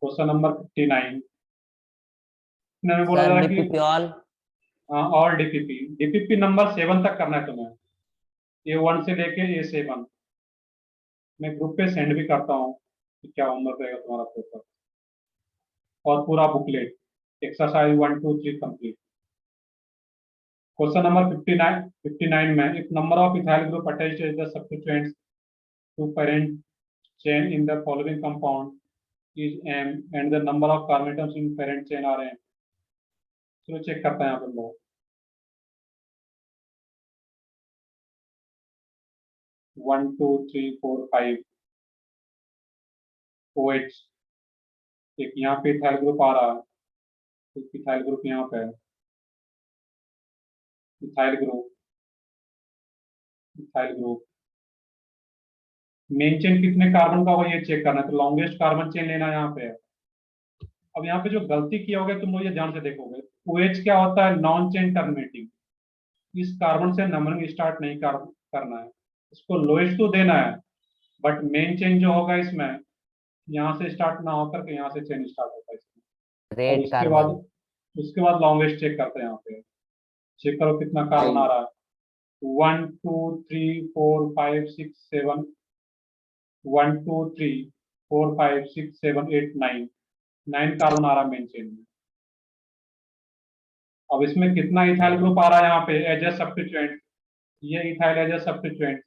क्वेश्चन नंबर 59 मैंने बोला जा रहा है कि DPP all all DPP number 7 तक करना है तुम्हें, A1 से लेके A7। मैं ग्रुप पे सेंड भी करता हूँ कि क्या होमवर्क रहेगा तुम्हारा पेपर, और पूरा booklet exercise 1, 2, 3 complete. Question number 59 में, if number of ethyl group attached is the substituents to parent chain in the following compound is m and the number of carbon atoms in parent chain are m. चलो check करते हैं यहाँ पर लोग 1 2 3 4 5 OH, एक यहाँ पे ethyl group आ रहा है, एक इथाइल ग्रुप यहाँ पे है, इथाइल ग्रुप मेन चेन कितने कार्बन का होगा ये चेक करना है, तो लॉन्गेस्ट कार्बन चेन लेना यहाँ पे है। अब यहाँ पे जो गलती किया होगा तुम लोग ये ध्यान से देखोगे, OH क्या होता है, नॉन चेन टर्मिनेटिंग, इस कार्बन से नंबरिंग स्टार्ट नहीं करना है, इसको लोएस्ट तो देना है, बट मेन चेन जो होगा इसमें यहाँ से स्टार्ट ना होकर के यहाँ से चेन स्टार्ट होता है इसमें। और रेड उसके बाद लॉन्गेस्ट चेक करते हैं, यहाँ पे चेक करो कितना कार्बन आ रहा है, 1 2 3 4 5 6 7 1 2 3 4 5 6 7 8 9 कार्बन आ रहा है मेन चेन में। अब इसमें कितना इथाइल ग्रुप आ रहा है यहाँ पे एज ए सब्स्टिट्यूएंट, ये इथाइल एज ए सब्स्टिट्यूएंट,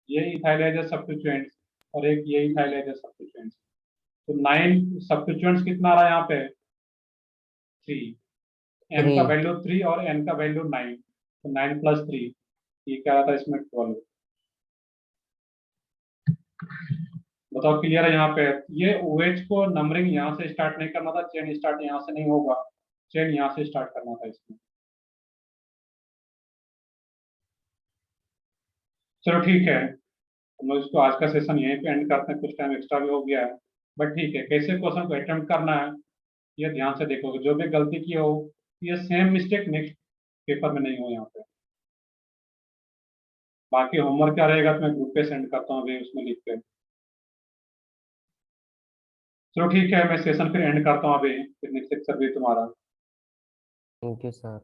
ये इथाइल एज ए सब्स्टिट्यूएंट और एक ये इथाइल एज ए सब्स्टिट्यूएंट, तो 9 सब्स्टिट्यूएंट्स कितना आ रहा है यहाँ पे 3, m का वैल्यू 3 और n का वैल्यू 9, तो 9 + 3 ये क्या रहा था इसमें 12। बताओ क्लियर है यहाँ पे, ये OH को नंबरिंग यहाँ से स्टार्ट नहीं करना था, चेन स्टार्ट यहाँ से नहीं होगा, चेन यहाँ से स्टार्ट करना था इसमें। चलो ठीक है, हम लोग इसको आज का सेशन यहीं पे एंड करते हैं, कुछ टाइम एक्स्ट्रा भी हो गया है, बट ठीक है, कैसे क्वेश्चन को अटेम्प्ट करना है ये ध्यान से देखोगे, जो भी गलती की हो ये सेम मिस्टेक नेक्स्ट पेपर में नहीं हो यहाँ पे। बाकी होमवर्क क्या रहेगा तो मैं ग्रुप पे सेंड करता हूँ अभी, उसमें लिख के। चलो ठीक है, मैं सेशन फिर एंड करता हूँ अभी, फिर नेक्स्ट लेक्चर भी तुम्हारा। Thank you sir.